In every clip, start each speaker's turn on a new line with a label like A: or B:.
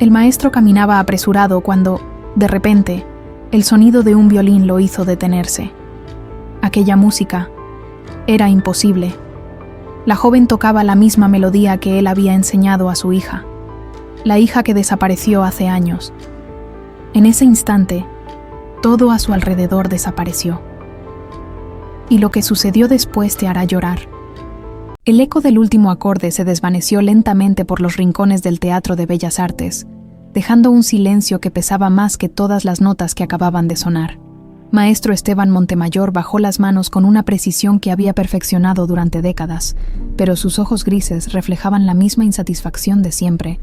A: El maestro caminaba apresurado cuando, de repente, el sonido de un violín lo hizo detenerse. Aquella música era imposible. La joven tocaba la misma melodía que él había enseñado a su hija, la hija que desapareció hace años. En ese instante, todo a su alrededor desapareció. Y lo que sucedió después te hará llorar. El eco del último acorde se desvaneció lentamente por los rincones del Teatro de Bellas Artes, dejando un silencio que pesaba más que todas las notas que acababan de sonar. Maestro Esteban Montemayor bajó las manos con una precisión que había perfeccionado durante décadas, pero sus ojos grises reflejaban la misma insatisfacción de siempre.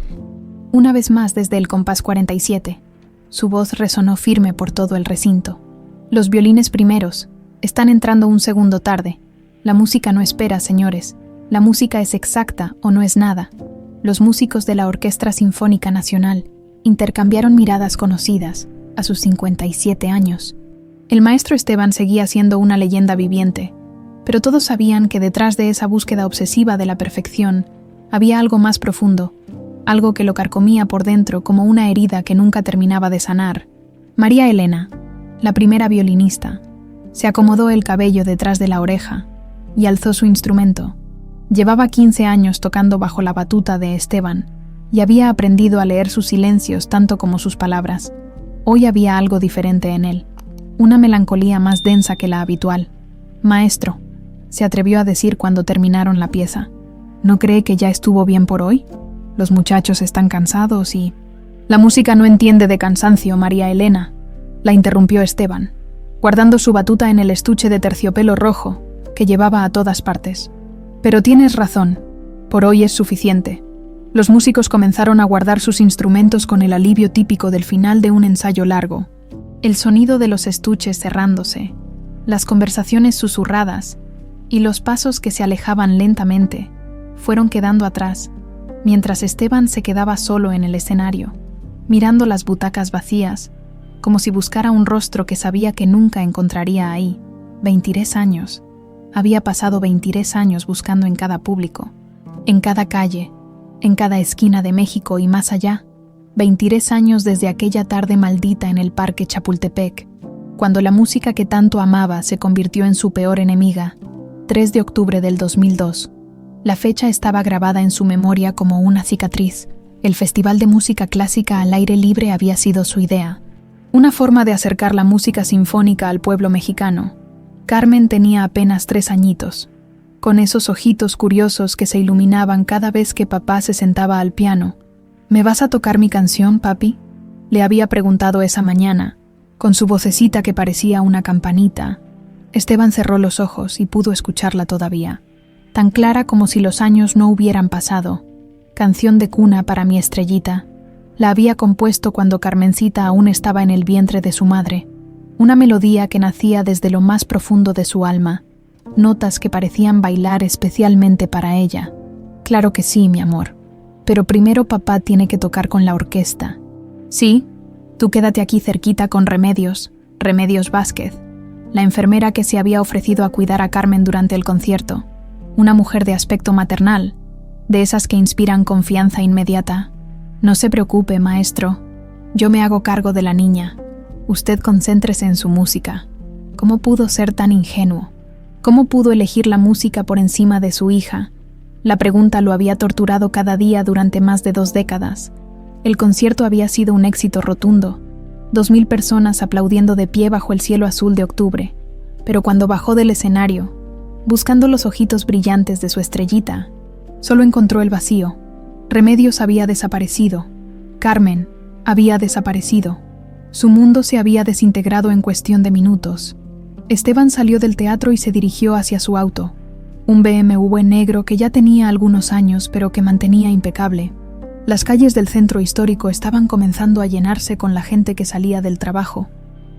A: Una vez más desde el compás 47, su voz resonó firme por todo el recinto. Los violines primeros están entrando un segundo tarde. La música no espera, señores. La música es exacta o no es nada. Los músicos de la Orquesta Sinfónica Nacional intercambiaron miradas conocidas a sus 57 años. El maestro Esteban seguía siendo una leyenda viviente, pero todos sabían que detrás de esa búsqueda obsesiva de la perfección había algo más profundo, algo que lo carcomía por dentro como una herida que nunca terminaba de sanar. María Elena, la primera violinista, se acomodó el cabello detrás de la oreja y alzó su instrumento. Llevaba 15 años tocando bajo la batuta de Esteban y había aprendido a leer sus silencios tanto como sus palabras. Hoy había algo diferente en él, una melancolía más densa que la habitual. «Maestro», se atrevió a decir cuando terminaron la pieza, «¿no cree que ya estuvo bien por hoy? Los muchachos están cansados y...» «La música no entiende de cansancio, María Elena», la interrumpió Esteban, guardando su batuta en el estuche de terciopelo rojo que llevaba a todas partes. «Pero tienes razón, por hoy es suficiente». Los músicos comenzaron a guardar sus instrumentos con el alivio típico del final de un ensayo largo. El sonido de los estuches cerrándose, las conversaciones susurradas y los pasos que se alejaban lentamente fueron quedando atrás, mientras Esteban se quedaba solo en el escenario, mirando las butacas vacías, como si buscara un rostro que sabía que nunca encontraría ahí. 23 años. Había pasado 23 años buscando en cada público, en cada calle, en cada esquina de México y más allá. 23 años desde aquella tarde maldita en el Parque Chapultepec, cuando la música que tanto amaba se convirtió en su peor enemiga. 3 de octubre del 2002. La fecha estaba grabada en su memoria como una cicatriz. El Festival de Música Clásica al aire libre había sido su idea, una forma de acercar la música sinfónica al pueblo mexicano. Carmen tenía apenas 3 añitos, con esos ojitos curiosos que se iluminaban cada vez que papá se sentaba al piano. «¿Me vas a tocar mi canción, papi?», le había preguntado esa mañana, con su vocecita que parecía una campanita. Esteban cerró los ojos y pudo escucharla todavía, tan clara como si los años no hubieran pasado. «Canción de cuna para mi estrellita». La había compuesto cuando Carmencita aún estaba en el vientre de su madre. Una melodía que nacía desde lo más profundo de su alma, notas que parecían bailar especialmente para ella. «Claro que sí, mi amor. Pero primero papá tiene que tocar con la orquesta». «Sí, tú quédate aquí cerquita con Remedios Vázquez», la enfermera que se había ofrecido a cuidar a Carmen durante el concierto. Una mujer de aspecto maternal, de esas que inspiran confianza inmediata. «No se preocupe, maestro. Yo me hago cargo de la niña. Usted concéntrese en su música». ¿Cómo pudo ser tan ingenuo? ¿Cómo pudo elegir la música por encima de su hija? La pregunta lo había torturado cada día durante más de 2 décadas. El concierto había sido un éxito rotundo. 2000 personas aplaudiendo de pie bajo el cielo azul de octubre. Pero cuando bajó del escenario, buscando los ojitos brillantes de su estrellita, solo encontró el vacío. Remedios había desaparecido. Carmen había desaparecido. Su mundo se había desintegrado en cuestión de minutos. Esteban salió del teatro y se dirigió hacia su auto. Un BMW negro que ya tenía algunos años pero que mantenía impecable. Las calles del centro histórico estaban comenzando a llenarse con la gente que salía del trabajo.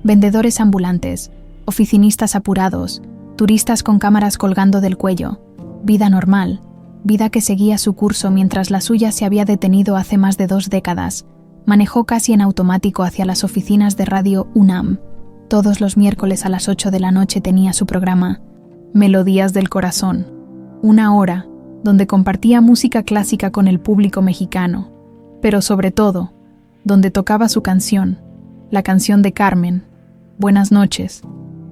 A: Vendedores ambulantes, oficinistas apurados, turistas con cámaras colgando del cuello. Vida normal, vida que seguía su curso mientras la suya se había detenido hace más de 2 décadas. Manejó casi en automático hacia las oficinas de Radio UNAM. Todos los miércoles a las 8 de la noche tenía su programa Melodías del Corazón, 1 hora donde compartía música clásica con el público mexicano, pero sobre todo, donde tocaba su canción, la canción de Carmen, Buenas noches,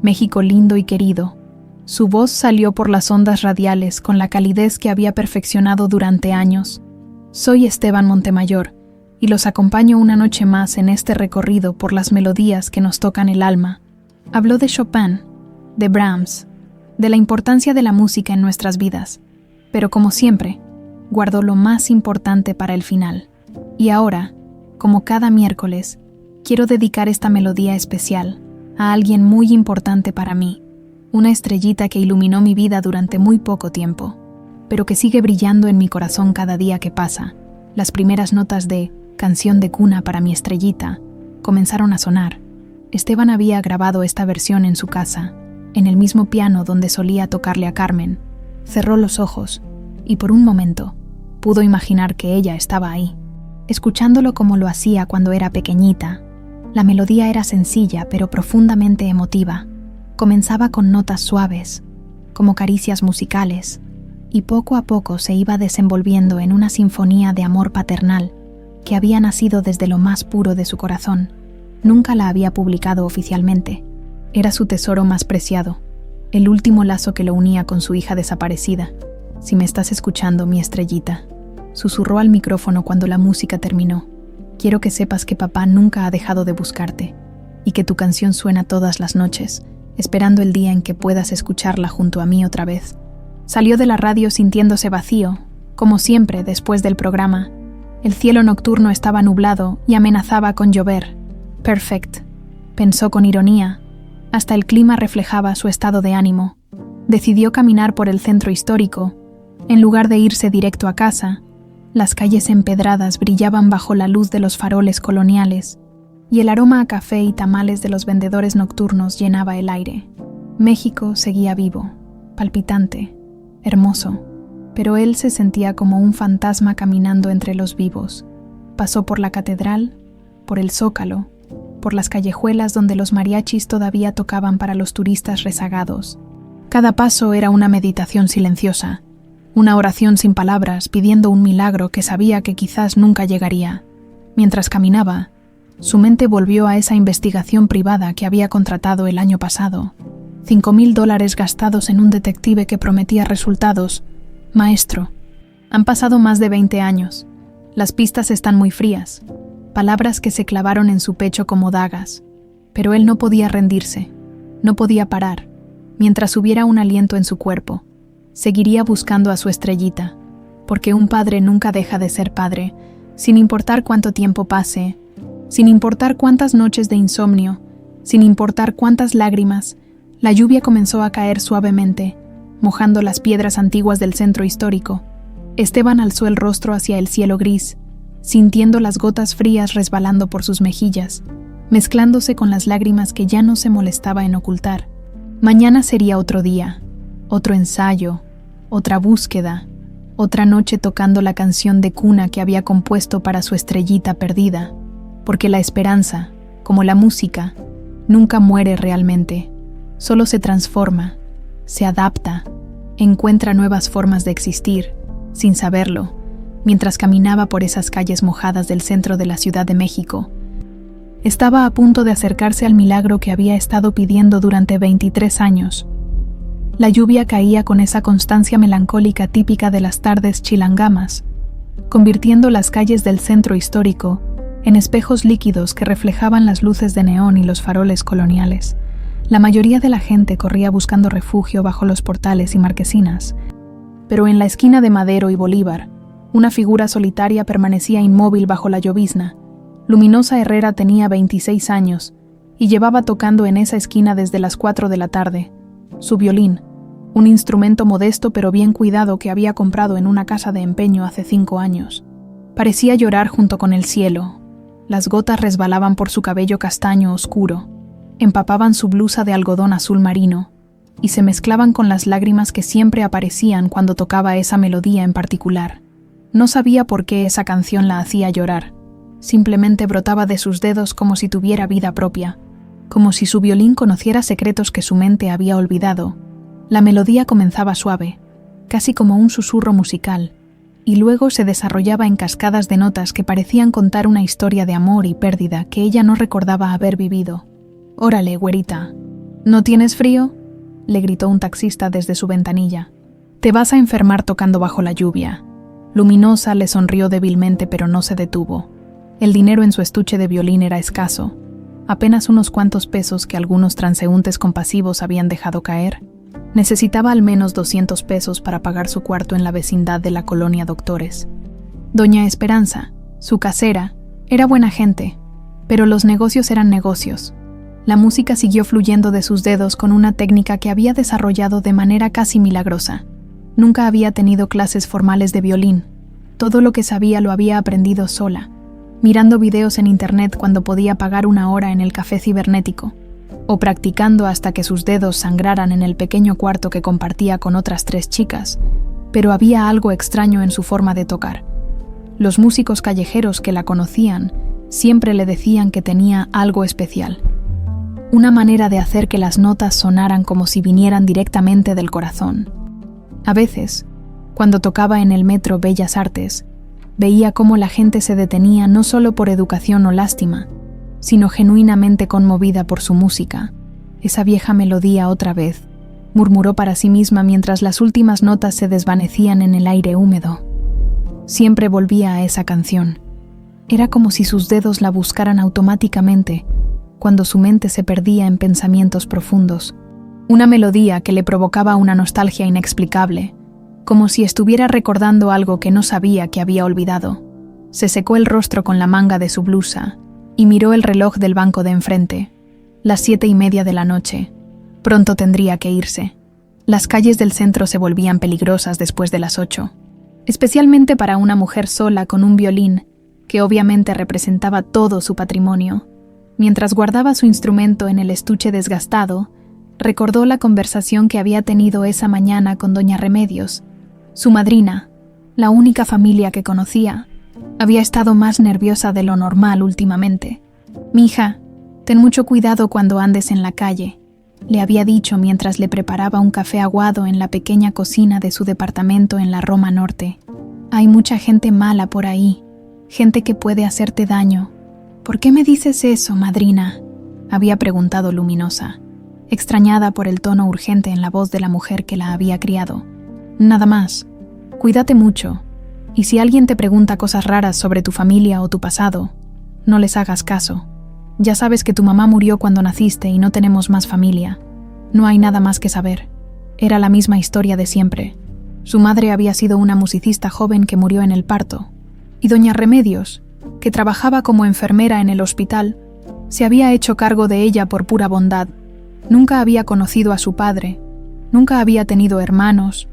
A: México lindo y querido. Su voz salió por las ondas radiales con la calidez que había perfeccionado durante años. Soy Esteban Montemayor, y los acompaño una noche más en este recorrido por las melodías que nos tocan el alma. Habló de Chopin, de Brahms, de la importancia de la música en nuestras vidas, pero como siempre, guardó lo más importante para el final. Y ahora, como cada miércoles, quiero dedicar esta melodía especial a alguien muy importante para mí, una estrellita que iluminó mi vida durante muy poco tiempo, pero que sigue brillando en mi corazón cada día que pasa. Las primeras notas de Canción de cuna para mi estrellita comenzaron a sonar. Esteban había grabado esta versión en su casa, en el mismo piano donde solía tocarle a Carmen. Cerró los ojos y por un momento pudo imaginar que ella estaba ahí, escuchándolo como lo hacía cuando era pequeñita. La melodía era sencilla pero profundamente emotiva. Comenzaba con notas suaves, como caricias musicales, y poco a poco se iba desenvolviendo en una sinfonía de amor paternal que había nacido desde lo más puro de su corazón. Nunca la había publicado oficialmente. Era su tesoro más preciado, el último lazo que lo unía con su hija desaparecida. Si me estás escuchando, mi estrellita, susurró al micrófono cuando la música terminó. Quiero que sepas que papá nunca ha dejado de buscarte y que tu canción suena todas las noches, esperando el día en que puedas escucharla junto a mí otra vez. Salió de la radio sintiéndose vacío, como siempre después del programa. El cielo nocturno estaba nublado y amenazaba con llover. Perfect, pensó con ironía. Hasta el clima reflejaba su estado de ánimo. Decidió caminar por el centro histórico. En lugar de irse directo a casa, las calles empedradas brillaban bajo la luz de los faroles coloniales, y el aroma a café y tamales de los vendedores nocturnos llenaba el aire. México seguía vivo, palpitante, hermoso, pero él se sentía como un fantasma caminando entre los vivos. Pasó por la catedral, por el Zócalo, por las callejuelas donde los mariachis todavía tocaban para los turistas rezagados. Cada paso era una meditación silenciosa, una oración sin palabras pidiendo un milagro que sabía que quizás nunca llegaría. Mientras caminaba, su mente volvió a esa investigación privada que había contratado el año pasado. $5,000 gastados en un detective que prometía resultados. Maestro, han pasado más de 20 años. Las pistas están muy frías. Palabras que se clavaron en su pecho como dagas. Pero él no podía rendirse. No podía parar. Mientras hubiera un aliento en su cuerpo, seguiría buscando a su estrellita. Porque un padre nunca deja de ser padre, sin importar cuánto tiempo pase, sin importar cuántas noches de insomnio, sin importar cuántas lágrimas. La lluvia comenzó a caer suavemente, mojando las piedras antiguas del centro histórico. Esteban alzó el rostro hacia el cielo gris, sintiendo las gotas frías resbalando por sus mejillas, mezclándose con las lágrimas que ya no se molestaba en ocultar. Mañana sería otro día, otro ensayo, otra búsqueda, otra noche tocando la canción de cuna que había compuesto para su estrellita perdida, porque la esperanza, como la música, nunca muere realmente, solo se transforma, se adapta, encuentra nuevas formas de existir, sin saberlo. Mientras caminaba por esas calles mojadas del centro de la Ciudad de México, estaba a punto de acercarse al milagro que había estado pidiendo durante 23 años. La lluvia caía con esa constancia melancólica típica de las tardes chilangamas, convirtiendo las calles del centro histórico en espejos líquidos que reflejaban las luces de neón y los faroles coloniales. La mayoría de la gente corría buscando refugio bajo los portales y marquesinas, pero en la esquina de Madero y Bolívar, una figura solitaria permanecía inmóvil bajo la llovizna. Luminosa Herrera tenía 26 años y llevaba tocando en esa esquina desde las 4 de la tarde. Su violín, un instrumento modesto pero bien cuidado que había comprado en una casa de empeño hace 5 años. Parecía llorar junto con el cielo. Las gotas resbalaban por su cabello castaño oscuro, empapaban su blusa de algodón azul marino y se mezclaban con las lágrimas que siempre aparecían cuando tocaba esa melodía en particular. No sabía por qué esa canción la hacía llorar. Simplemente brotaba de sus dedos como si tuviera vida propia, como si su violín conociera secretos que su mente había olvidado. La melodía comenzaba suave, casi como un susurro musical, y luego se desarrollaba en cascadas de notas que parecían contar una historia de amor y pérdida que ella no recordaba haber vivido. «Órale, güerita, ¿no tienes frío?», le gritó un taxista desde su ventanilla. «Te vas a enfermar tocando bajo la lluvia». Luminosa le sonrió débilmente, pero no se detuvo. El dinero en su estuche de violín era escaso, apenas unos cuantos pesos que algunos transeúntes compasivos habían dejado caer. Necesitaba al menos 200 pesos para pagar su cuarto en la vecindad de la colonia Doctores. Doña Esperanza, su casera, era buena gente, pero los negocios eran negocios. La música siguió fluyendo de sus dedos con una técnica que había desarrollado de manera casi milagrosa. Nunca había tenido clases formales de violín. Todo lo que sabía lo había aprendido sola, mirando videos en internet cuando podía pagar una hora en el café cibernético, o practicando hasta que sus dedos sangraran en el pequeño cuarto que compartía con otras 3 chicas, pero había algo extraño en su forma de tocar. Los músicos callejeros que la conocían siempre le decían que tenía algo especial, una manera de hacer que las notas sonaran como si vinieran directamente del corazón. A veces, cuando tocaba en el metro Bellas Artes, veía cómo la gente se detenía no solo por educación o lástima, sino genuinamente conmovida por su música. «Esa vieja melodía otra vez», murmuró para sí misma mientras las últimas notas se desvanecían en el aire húmedo. Siempre volvía a esa canción. Era como si sus dedos la buscaran automáticamente cuando su mente se perdía en pensamientos profundos. Una melodía que le provocaba una nostalgia inexplicable, como si estuviera recordando algo que no sabía que había olvidado. Se secó el rostro con la manga de su blusa y miró el reloj del banco de enfrente. Las 7:30 de la noche. Pronto tendría que irse. Las calles del centro se volvían peligrosas después de las 8, especialmente para una mujer sola con un violín, que obviamente representaba todo su patrimonio. Mientras guardaba su instrumento en el estuche desgastado, recordó la conversación que había tenido esa mañana con doña Remedios. Su madrina, la única familia que conocía, había estado más nerviosa de lo normal últimamente. «Mija, ten mucho cuidado cuando andes en la calle», le había dicho mientras le preparaba un café aguado en la pequeña cocina de su departamento en la Roma Norte. «Hay mucha gente mala por ahí, gente que puede hacerte daño». «¿Por qué me dices eso, madrina?», había preguntado Luminosa, extrañada por el tono urgente en la voz de la mujer que la había criado. «Nada más. Cuídate mucho. Y si alguien te pregunta cosas raras sobre tu familia o tu pasado, no les hagas caso. Ya sabes que tu mamá murió cuando naciste y no tenemos más familia. No hay nada más que saber. Era la misma historia de siempre. Su madre había sido una musicista joven que murió en el parto. Y doña Remedios, que trabajaba como enfermera en el hospital, se había hecho cargo de ella por pura bondad. Nunca había conocido a su padre, nunca había tenido hermanos,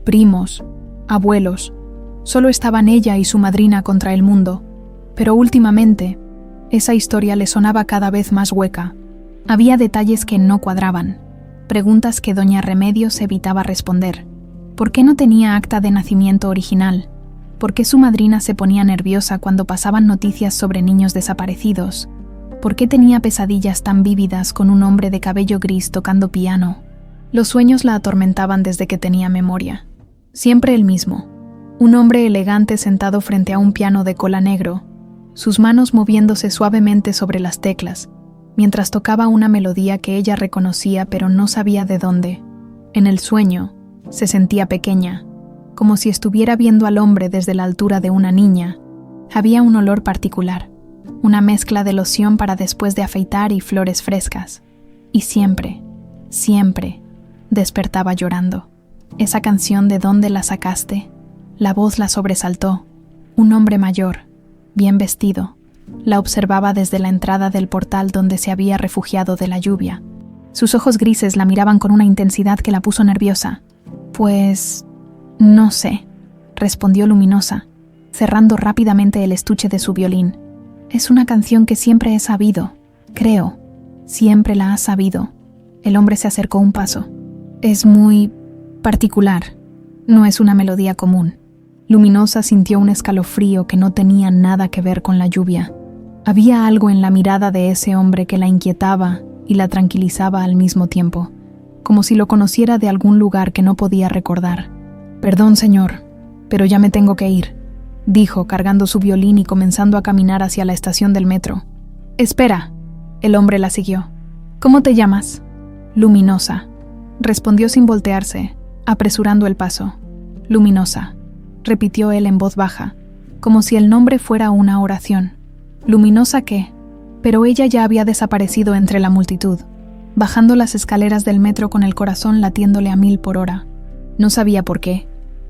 A: primos, abuelos. Solo estaban ella y su madrina contra el mundo. Pero últimamente, esa historia le sonaba cada vez más hueca. Había detalles que no cuadraban, preguntas que doña Remedios evitaba responder. ¿Por qué no tenía acta de nacimiento original? ¿Por qué su madrina se ponía nerviosa cuando pasaban noticias sobre niños desaparecidos? ¿Por qué tenía pesadillas tan vívidas con un hombre de cabello gris tocando piano? Los sueños la atormentaban desde que tenía memoria. Siempre el mismo. Un hombre elegante sentado frente a un piano de cola negro, sus manos moviéndose suavemente sobre las teclas, mientras tocaba una melodía que ella reconocía pero no sabía de dónde. En el sueño, se sentía pequeña, como si estuviera viendo al hombre desde la altura de una niña. Había un olor particular, una mezcla de loción para después de afeitar y flores frescas. Y siempre, siempre, despertaba llorando. Esa canción ¿de dónde la sacaste? La voz la sobresaltó. Un hombre mayor, bien vestido, la observaba desde la entrada del portal donde se había refugiado de la lluvia. Sus ojos grises la miraban con una intensidad que la puso nerviosa. «Pues... no sé», respondió Luminosa, cerrando rápidamente el estuche de su violín. «Es una canción que siempre he sabido, creo. Siempre la has sabido». El hombre se acercó un paso. «Es muy... particular. No es una melodía común». Luminosa sintió un escalofrío que no tenía nada que ver con la lluvia. Había algo en la mirada de ese hombre que la inquietaba y la tranquilizaba al mismo tiempo, como si lo conociera de algún lugar que no podía recordar. «Perdón, señor», Pero ya me tengo que ir, dijo, cargando su violín y comenzando a caminar hacia la estación del metro. Espera, el hombre la siguió. ¿Cómo te llamas? Luminosa, respondió sin voltearse, apresurando el paso. Luminosa, repitió él en voz baja, como si el nombre fuera una oración. ¿Luminosa qué? Pero ella ya había desaparecido entre la multitud, bajando las escaleras del metro con el corazón latiéndole a 1000 por hora. No sabía por qué,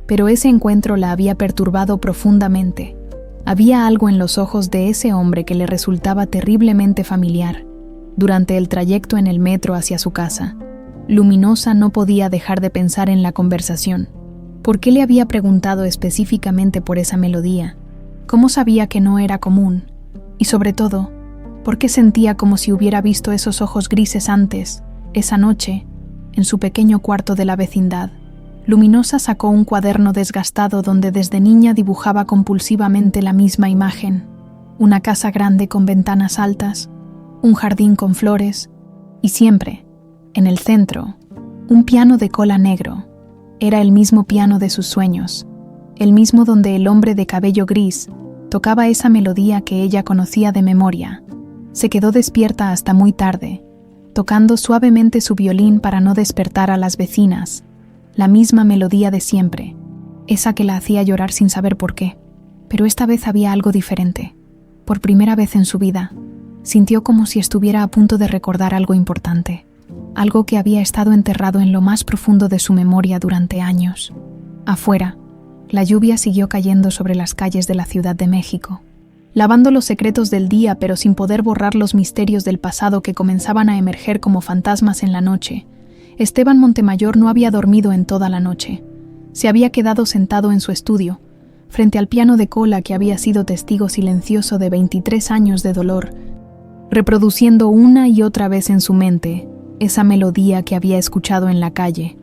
A: pero ese encuentro la había perturbado profundamente. Había algo en los ojos de ese hombre que le resultaba terriblemente familiar. Durante el trayecto en el metro hacia su casa, Luminosa no podía dejar de pensar en la conversación. ¿Por qué le había preguntado específicamente por esa melodía? ¿Cómo sabía que no era común? Y sobre todo, ¿por qué sentía como si hubiera visto esos ojos grises antes, esa noche, en su pequeño cuarto de la vecindad? Luminosa sacó un cuaderno desgastado donde desde niña dibujaba compulsivamente la misma imagen. Una casa grande con ventanas altas, un jardín con flores y siempre, en el centro, un piano de cola negro. Era el mismo piano de sus sueños, el mismo donde el hombre de cabello gris tocaba esa melodía que ella conocía de memoria. Se quedó despierta hasta muy tarde, tocando suavemente su violín para no despertar a las vecinas. La misma melodía de siempre, esa que la hacía llorar sin saber por qué. Pero esta vez había algo diferente. Por primera vez en su vida, sintió como si estuviera a punto de recordar algo importante, algo que había estado enterrado en lo más profundo de su memoria durante años. Afuera, la lluvia siguió cayendo sobre las calles de la Ciudad de México, lavando los secretos del día pero sin poder borrar los misterios del pasado que comenzaban a emerger como fantasmas en la noche. Esteban Montemayor no había dormido en toda la noche. Se había quedado sentado en su estudio, frente al piano de cola que había sido testigo silencioso de 23 años de dolor, reproduciendo una y otra vez en su mente esa melodía que había escuchado en la calle.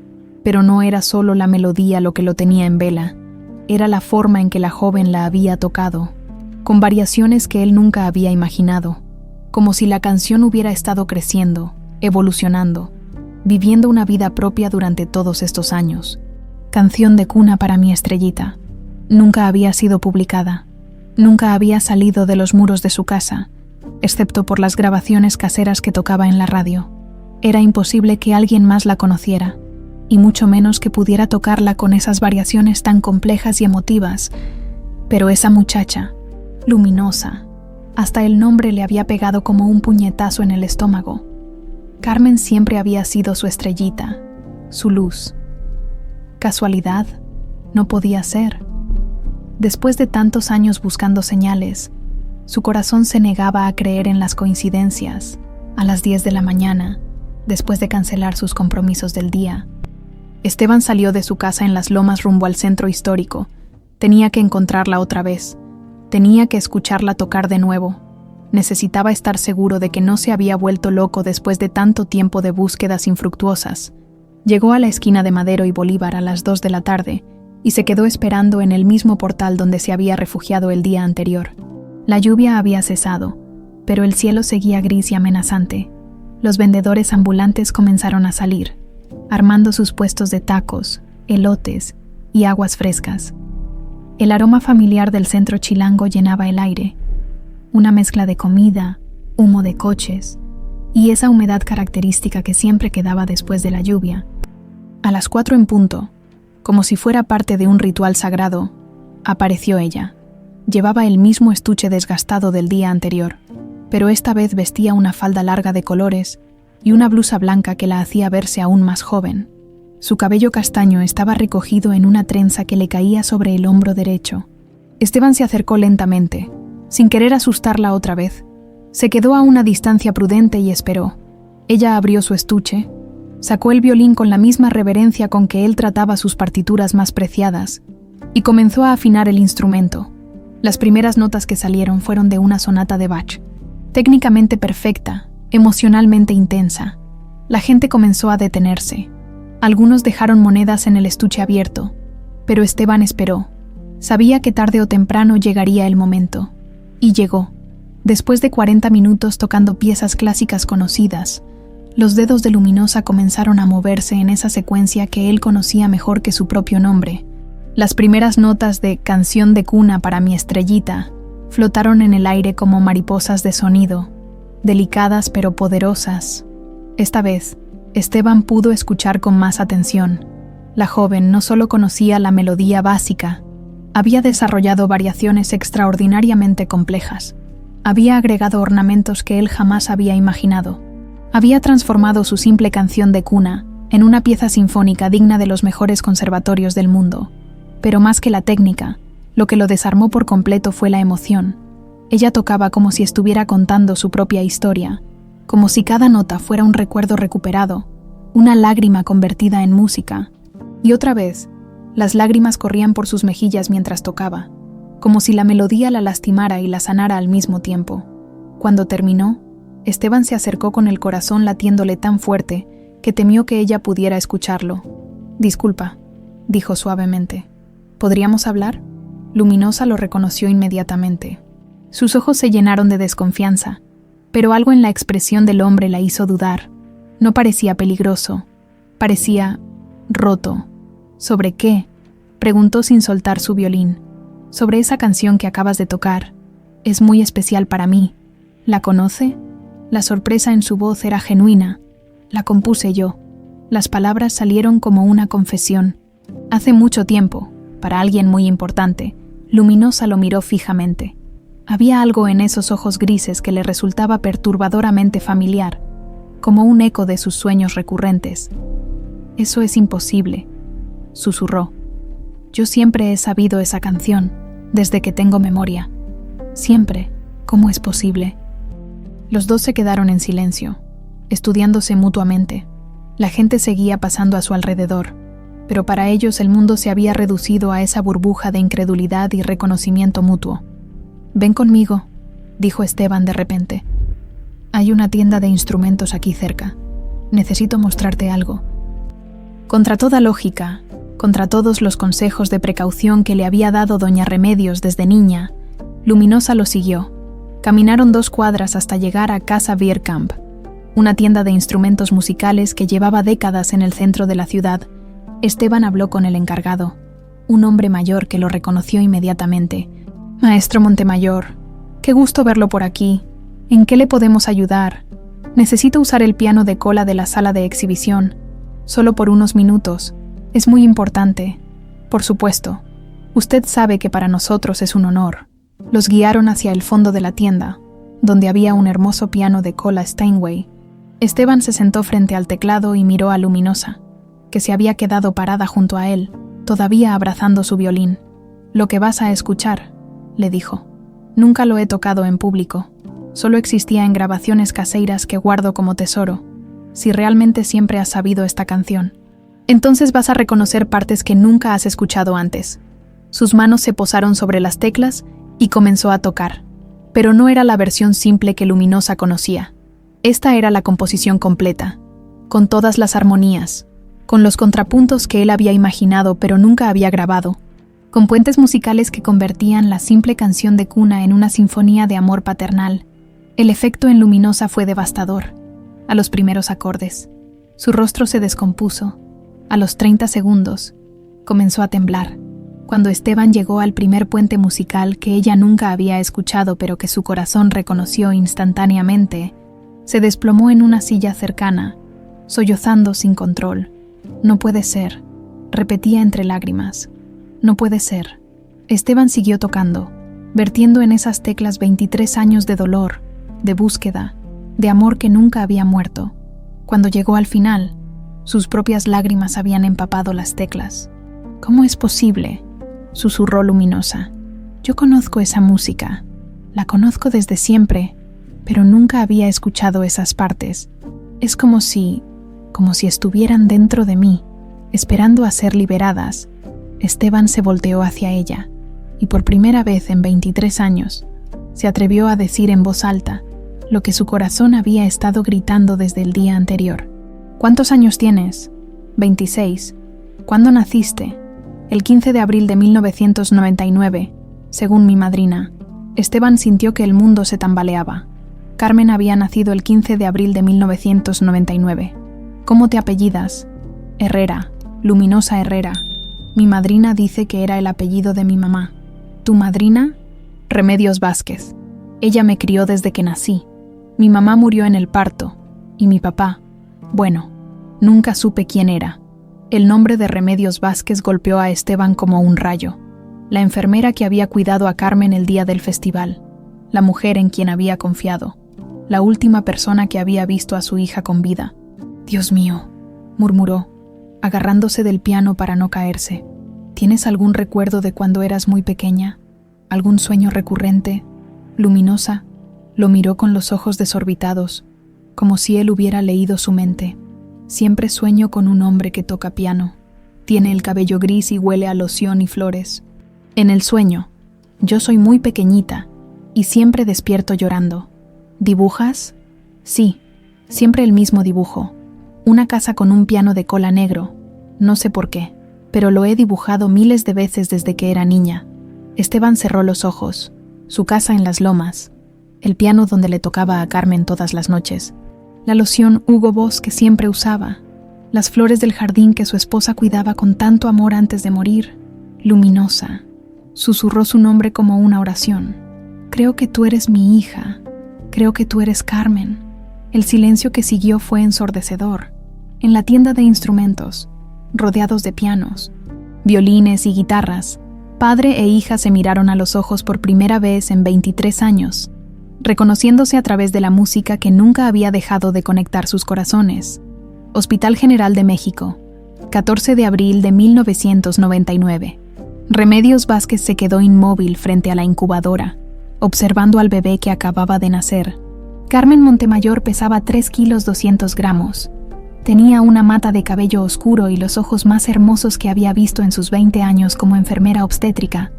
A: Pero no era solo la melodía lo que lo tenía en vela, era la forma en que la joven la había tocado, con variaciones que él nunca había imaginado, como si la canción hubiera estado creciendo, evolucionando, viviendo una vida propia durante todos estos años. Canción de cuna para mi estrellita. Nunca había sido publicada. Nunca había salido de los muros de su casa, excepto por las grabaciones caseras que tocaba en la radio. Era imposible que alguien más la conociera, y mucho menos que pudiera tocarla con esas variaciones tan complejas y emotivas. Pero esa muchacha, Luminosa, hasta el nombre le había pegado como un puñetazo en el estómago. Carmen siempre había sido su estrellita, su luz. ¿Casualidad? No podía ser. Después de tantos años buscando señales, su corazón se negaba a creer en las coincidencias. A las 10 de la mañana, después de cancelar sus compromisos del día, Esteban salió de su casa en las lomas rumbo al centro histórico. Tenía que encontrarla otra vez. Tenía que escucharla tocar de nuevo. Necesitaba estar seguro de que no se había vuelto loco después de tanto tiempo de búsquedas infructuosas. Llegó a la esquina de Madero y Bolívar a las 2 de la tarde y se quedó esperando en el mismo portal donde se había refugiado el día anterior. La lluvia había cesado, pero el cielo seguía gris y amenazante. Los vendedores ambulantes comenzaron a salir, armando sus puestos de tacos, elotes y aguas frescas. El aroma familiar del centro chilango llenaba el aire, una mezcla de comida, humo de coches y esa humedad característica que siempre quedaba después de la lluvia. A las 4 en punto, como si fuera parte de un ritual sagrado, apareció ella. Llevaba el mismo estuche desgastado del día anterior, pero esta vez vestía una falda larga de colores y una blusa blanca que la hacía verse aún más joven. Su cabello castaño estaba recogido en una trenza que le caía sobre el hombro derecho. Esteban se acercó lentamente, sin querer asustarla otra vez. Se quedó a una distancia prudente y esperó. Ella abrió su estuche, sacó el violín con la misma reverencia con que él trataba sus partituras más preciadas, y comenzó a afinar el instrumento. Las primeras notas que salieron fueron de una sonata de Bach, técnicamente perfecta, emocionalmente intensa. La gente comenzó a detenerse. Algunos dejaron monedas en el estuche abierto, pero Esteban esperó. Sabía que tarde o temprano llegaría el momento. Y llegó. Después de 40 minutos tocando piezas clásicas conocidas, los dedos de Luminosa comenzaron a moverse en esa secuencia que él conocía mejor que su propio nombre. Las primeras notas de Canción de cuna para mi estrellita flotaron en el aire como mariposas de sonido, delicadas pero poderosas. Esta vez, Esteban pudo escuchar con más atención. La joven no solo conocía la melodía básica, había desarrollado variaciones extraordinariamente complejas. Había agregado ornamentos que él jamás había imaginado. Había transformado su simple canción de cuna en una pieza sinfónica digna de los mejores conservatorios del mundo. Pero más que la técnica, lo que lo desarmó por completo fue la emoción. Ella tocaba como si estuviera contando su propia historia, como si cada nota fuera un recuerdo recuperado, una lágrima convertida en música. Y otra vez, las lágrimas corrían por sus mejillas mientras tocaba, como si la melodía la lastimara y la sanara al mismo tiempo. Cuando terminó, Esteban se acercó con el corazón latiéndole tan fuerte que temió que ella pudiera escucharlo. «Disculpa», dijo suavemente. «¿Podríamos hablar?» Luminosa lo reconoció inmediatamente. Sus ojos se llenaron de desconfianza, pero algo en la expresión del hombre la hizo dudar. No parecía peligroso, parecía roto. «¿Sobre qué?», preguntó sin soltar su violín. «Sobre esa canción que acabas de tocar. Es muy especial para mí. ¿La conoce?» La sorpresa en su voz era genuina. «La compuse yo». Las palabras salieron como una confesión. Hace mucho tiempo, para alguien muy importante. Luminosa lo miró fijamente. Había algo en esos ojos grises que le resultaba perturbadoramente familiar, como un eco de sus sueños recurrentes. «Eso es imposible», susurró. «Yo siempre he sabido esa canción, desde que tengo memoria. Siempre. ¿Cómo es posible?» Los dos se quedaron en silencio, estudiándose mutuamente. La gente seguía pasando a su alrededor, pero para ellos el mundo se había reducido a esa burbuja de incredulidad y reconocimiento mutuo. «Ven conmigo», dijo Esteban de repente. «Hay una tienda de instrumentos aquí cerca. Necesito mostrarte algo». Contra toda lógica, contra todos los consejos de precaución que le había dado doña Remedios desde niña, Luminosa lo siguió. Caminaron 2 cuadras hasta llegar a Casa Bierkamp, una tienda de instrumentos musicales que llevaba décadas en el centro de la ciudad. Esteban habló con el encargado, un hombre mayor que lo reconoció inmediatamente. «Maestro Montemayor, qué gusto verlo por aquí. ¿En qué le podemos ayudar? Necesito usar el piano de cola de la sala de exhibición, solo por unos minutos. Es muy importante». «Por supuesto. Usted sabe que para nosotros es un honor». Los guiaron hacia el fondo de la tienda, donde había un hermoso piano de cola Steinway. Esteban se sentó frente al teclado y miró a Luminosa, que se había quedado parada junto a él, todavía abrazando su violín. «Lo que vas a escuchar», le dijo. «Nunca lo he tocado en público. Solo existía en grabaciones caseiras que guardo como tesoro. Si realmente siempre has sabido esta canción, entonces vas a reconocer partes que nunca has escuchado antes». Sus manos se posaron sobre las teclas y comenzó a tocar. Pero no era la versión simple que Luminosa conocía. Esta era la composición completa, con todas las armonías, con los contrapuntos que él había imaginado pero nunca había grabado, con puentes musicales que convertían la simple canción de cuna en una sinfonía de amor paternal. El efecto en Luminosa fue devastador. A los primeros acordes, su rostro se descompuso. A los 30 segundos, comenzó a temblar. Cuando Esteban llegó al primer puente musical que ella nunca había escuchado pero que su corazón reconoció instantáneamente, se desplomó en una silla cercana, sollozando sin control. «No puede ser», repetía entre lágrimas. «No puede ser». Esteban siguió tocando, vertiendo en esas teclas 23 años de dolor, de búsqueda, de amor que nunca había muerto. Cuando llegó al final, sus propias lágrimas habían empapado las teclas. «¿Cómo es posible?», susurró Luminosa. «Yo conozco esa música. La conozco desde siempre, pero nunca había escuchado esas partes. Es como si estuvieran dentro de mí, esperando a ser liberadas». Esteban se volteó hacia ella, y por primera vez en 23 años, se atrevió a decir en voz alta lo que su corazón había estado gritando desde el día anterior. «¿Cuántos años tienes?» «26. ¿Cuándo naciste?» «El 15 de abril de 1999, según mi madrina». Esteban sintió que el mundo se tambaleaba. Carmen había nacido el 15 de abril de 1999. «¿Cómo te apellidas?» «Herrera, Luminosa Herrera». Mi madrina dice que era el apellido de mi mamá. ¿Tu madrina? Remedios Vázquez. Ella me crió desde que nací. Mi mamá murió en el parto. Y mi papá, bueno, nunca supe quién era. El nombre de Remedios Vázquez golpeó a Esteban como un rayo. La enfermera que había cuidado a Carmen el día del festival. La mujer en quien había confiado. La última persona que había visto a su hija con vida. Dios mío, murmuró, agarrándose del piano para no caerse. ¿Tienes algún recuerdo de cuando eras muy pequeña? ¿Algún sueño recurrente, luminosa? Lo miró con los ojos desorbitados, como si él hubiera leído su mente. Siempre sueño con un hombre que toca piano. Tiene el cabello gris y huele a loción y flores. En el sueño, yo soy muy pequeñita y siempre despierto llorando. ¿Dibujas? Sí, siempre el mismo dibujo. Una casa con un piano de cola negro. No sé por qué, pero lo he dibujado miles de veces desde que era niña. Esteban cerró los ojos. Su casa en las lomas. El piano donde le tocaba a Carmen todas las noches. La loción Hugo Boss que siempre usaba. Las flores del jardín que su esposa cuidaba con tanto amor antes de morir. Luminosa. Susurró su nombre como una oración. Creo que tú eres mi hija. Creo que tú eres Carmen. El silencio que siguió fue ensordecedor. En la tienda de instrumentos, rodeados de pianos, violines y guitarras, padre e hija se miraron a los ojos por primera vez en 23 años, reconociéndose a través de la música que nunca había dejado de conectar sus corazones. Hospital General de México, 14 de abril de 1999. Remedios Vázquez se quedó inmóvil frente a la incubadora, observando al bebé que acababa de nacer. Carmen Montemayor pesaba 3 kilos 200 gramos. Tenía una mata de cabello oscuro y los ojos más hermosos que había visto en sus 20 años como enfermera obstétrica.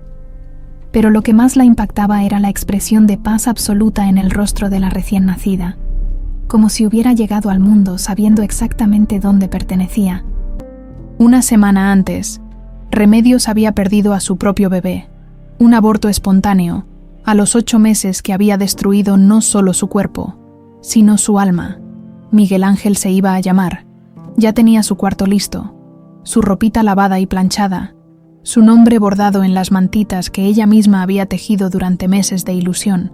A: Pero lo que más la impactaba era la expresión de paz absoluta en el rostro de la recién nacida, como si hubiera llegado al mundo sabiendo exactamente dónde pertenecía. Una semana antes, Remedios había perdido a su propio bebé, un aborto espontáneo, a los 8 meses que había destruido no solo su cuerpo, sino su alma. Miguel Ángel se iba a llamar. Ya tenía su cuarto listo, su ropita lavada y planchada, su nombre bordado en las mantitas que ella misma había tejido durante meses de ilusión.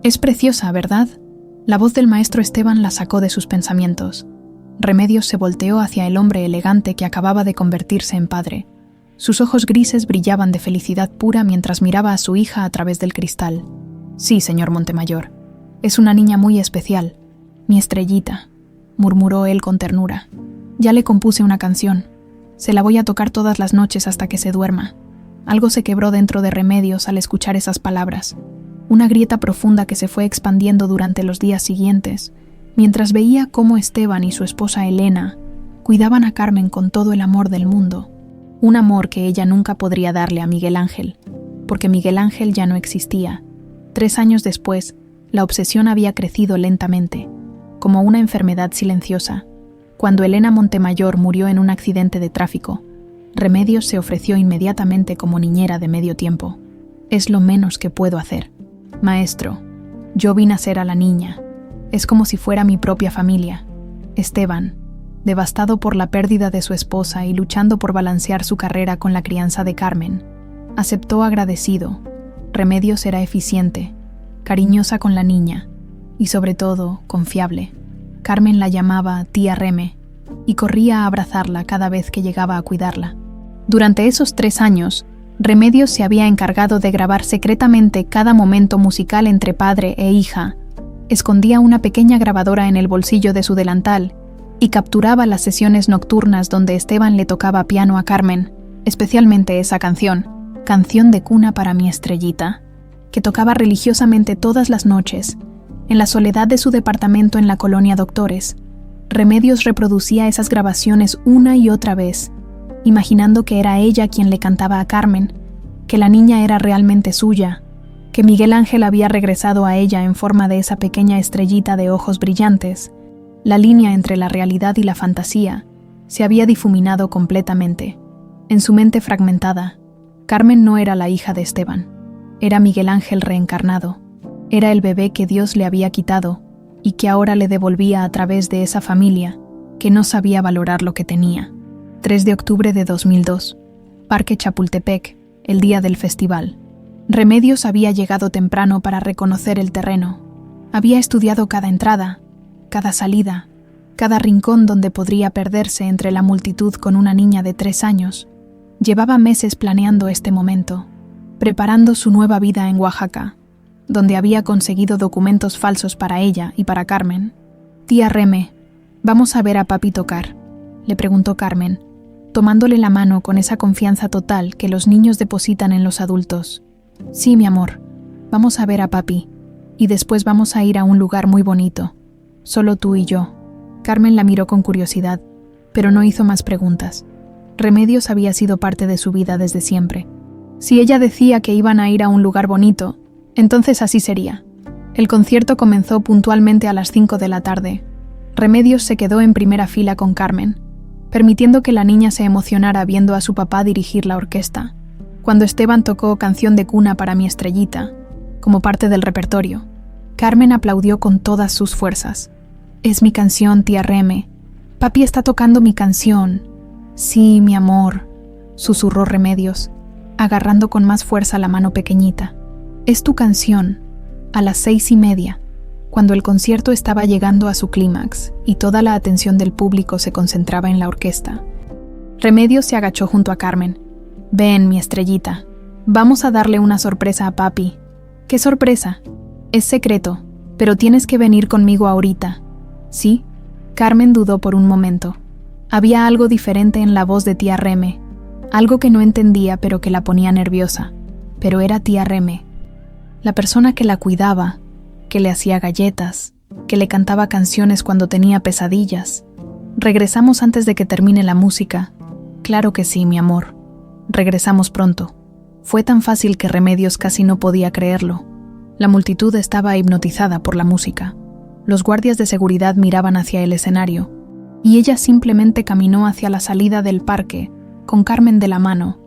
A: Es preciosa, ¿verdad? La voz del maestro Esteban la sacó de sus pensamientos. Remedios se volteó hacia el hombre elegante que acababa de convertirse en padre. Sus ojos grises brillaban de felicidad pura mientras miraba a su hija a través del cristal. Sí, señor Montemayor. Es una niña muy especial. Mi estrellita, murmuró él con ternura. Ya le compuse una canción. Se la voy a tocar todas las noches hasta que se duerma. Algo se quebró dentro de Remedios al escuchar esas palabras. Una grieta profunda que se fue expandiendo durante los días siguientes, mientras veía cómo Esteban y su esposa Elena cuidaban a Carmen con todo el amor del mundo. Un amor que ella nunca podría darle a Miguel Ángel, porque Miguel Ángel ya no existía. 3 años después, la obsesión había crecido lentamente, como una enfermedad silenciosa. Cuando Elena Montemayor murió en un accidente de tráfico, Remedios se ofreció inmediatamente como niñera de medio tiempo. Es lo menos que puedo hacer. Maestro, yo vi nacer a la niña. Es como si fuera mi propia familia. Esteban, devastado por la pérdida de su esposa y luchando por balancear su carrera con la crianza de Carmen, aceptó agradecido. Remedios era eficiente, cariñosa con la niña y sobre todo confiable. Carmen la llamaba tía Reme y corría a abrazarla cada vez que llegaba a cuidarla. Durante esos 3 años, Remedios se había encargado de grabar secretamente cada momento musical entre padre e hija. Escondía una pequeña grabadora en el bolsillo de su delantal y capturaba las sesiones nocturnas donde Esteban le tocaba piano a Carmen, especialmente esa canción, Canción de cuna para mi estrellita, que tocaba religiosamente todas las noches. En la soledad de su departamento en la colonia Doctores, Remedios reproducía esas grabaciones una y otra vez, imaginando que era ella quien le cantaba a Carmen, que la niña era realmente suya, que Miguel Ángel había regresado a ella en forma de esa pequeña estrellita de ojos brillantes. La línea entre la realidad y la fantasía se había difuminado completamente. En su mente fragmentada, Carmen no era la hija de Esteban, era Miguel Ángel reencarnado, era el bebé que Dios le había quitado y que ahora le devolvía a través de esa familia que no sabía valorar lo que tenía. 3 de octubre de 2002. Parque Chapultepec, el día del festival. Remedios había llegado temprano para reconocer el terreno. Había estudiado cada entrada, cada salida, cada rincón donde podría perderse entre la multitud con una niña de 3 años. Llevaba meses planeando este momento, preparando su nueva vida en Oaxaca, donde había conseguido documentos falsos para ella y para Carmen. «Tía Reme, ¿vamos a ver a papi tocar?», le preguntó Carmen, tomándole la mano con esa confianza total que los niños depositan en los adultos. «Sí, mi amor, vamos a ver a papi, y después vamos a ir a un lugar muy bonito, solo tú y yo». Carmen la miró con curiosidad, pero no hizo más preguntas. Remedios había sido parte de su vida desde siempre. Si ella decía que iban a ir a un lugar bonito, entonces así sería. El concierto comenzó puntualmente a las 5 de la tarde. Remedios se quedó en primera fila con Carmen, permitiendo que la niña se emocionara viendo a su papá dirigir la orquesta. Cuando Esteban tocó Canción de cuna para mi estrellita, como parte del repertorio, Carmen aplaudió con todas sus fuerzas. «Es mi canción, tía Reme. Papi está tocando mi canción». «Sí, mi amor», susurró Remedios, agarrando con más fuerza la mano pequeñita. «Es tu canción». A las 6:30, cuando el concierto estaba llegando a su clímax y toda la atención del público se concentraba en la orquesta, Remedios se agachó junto a Carmen. «Ven, mi estrellita, vamos a darle una sorpresa a papi». «¿Qué sorpresa?» «Es secreto, pero tienes que venir conmigo ahorita». «¿Sí?» Carmen dudó por un momento. Había algo diferente en la voz de tía Reme, algo que no entendía pero que la ponía nerviosa. Pero era tía Reme, la persona que la cuidaba, que le hacía galletas, que le cantaba canciones cuando tenía pesadillas. «Regresamos antes de que termine la música». «Claro que sí, mi amor. Regresamos pronto». Fue tan fácil que Remedios casi no podía creerlo. La multitud estaba hipnotizada por la música. Los guardias de seguridad miraban hacia el escenario, y ella simplemente caminó hacia la salida del parque, con Carmen de la mano,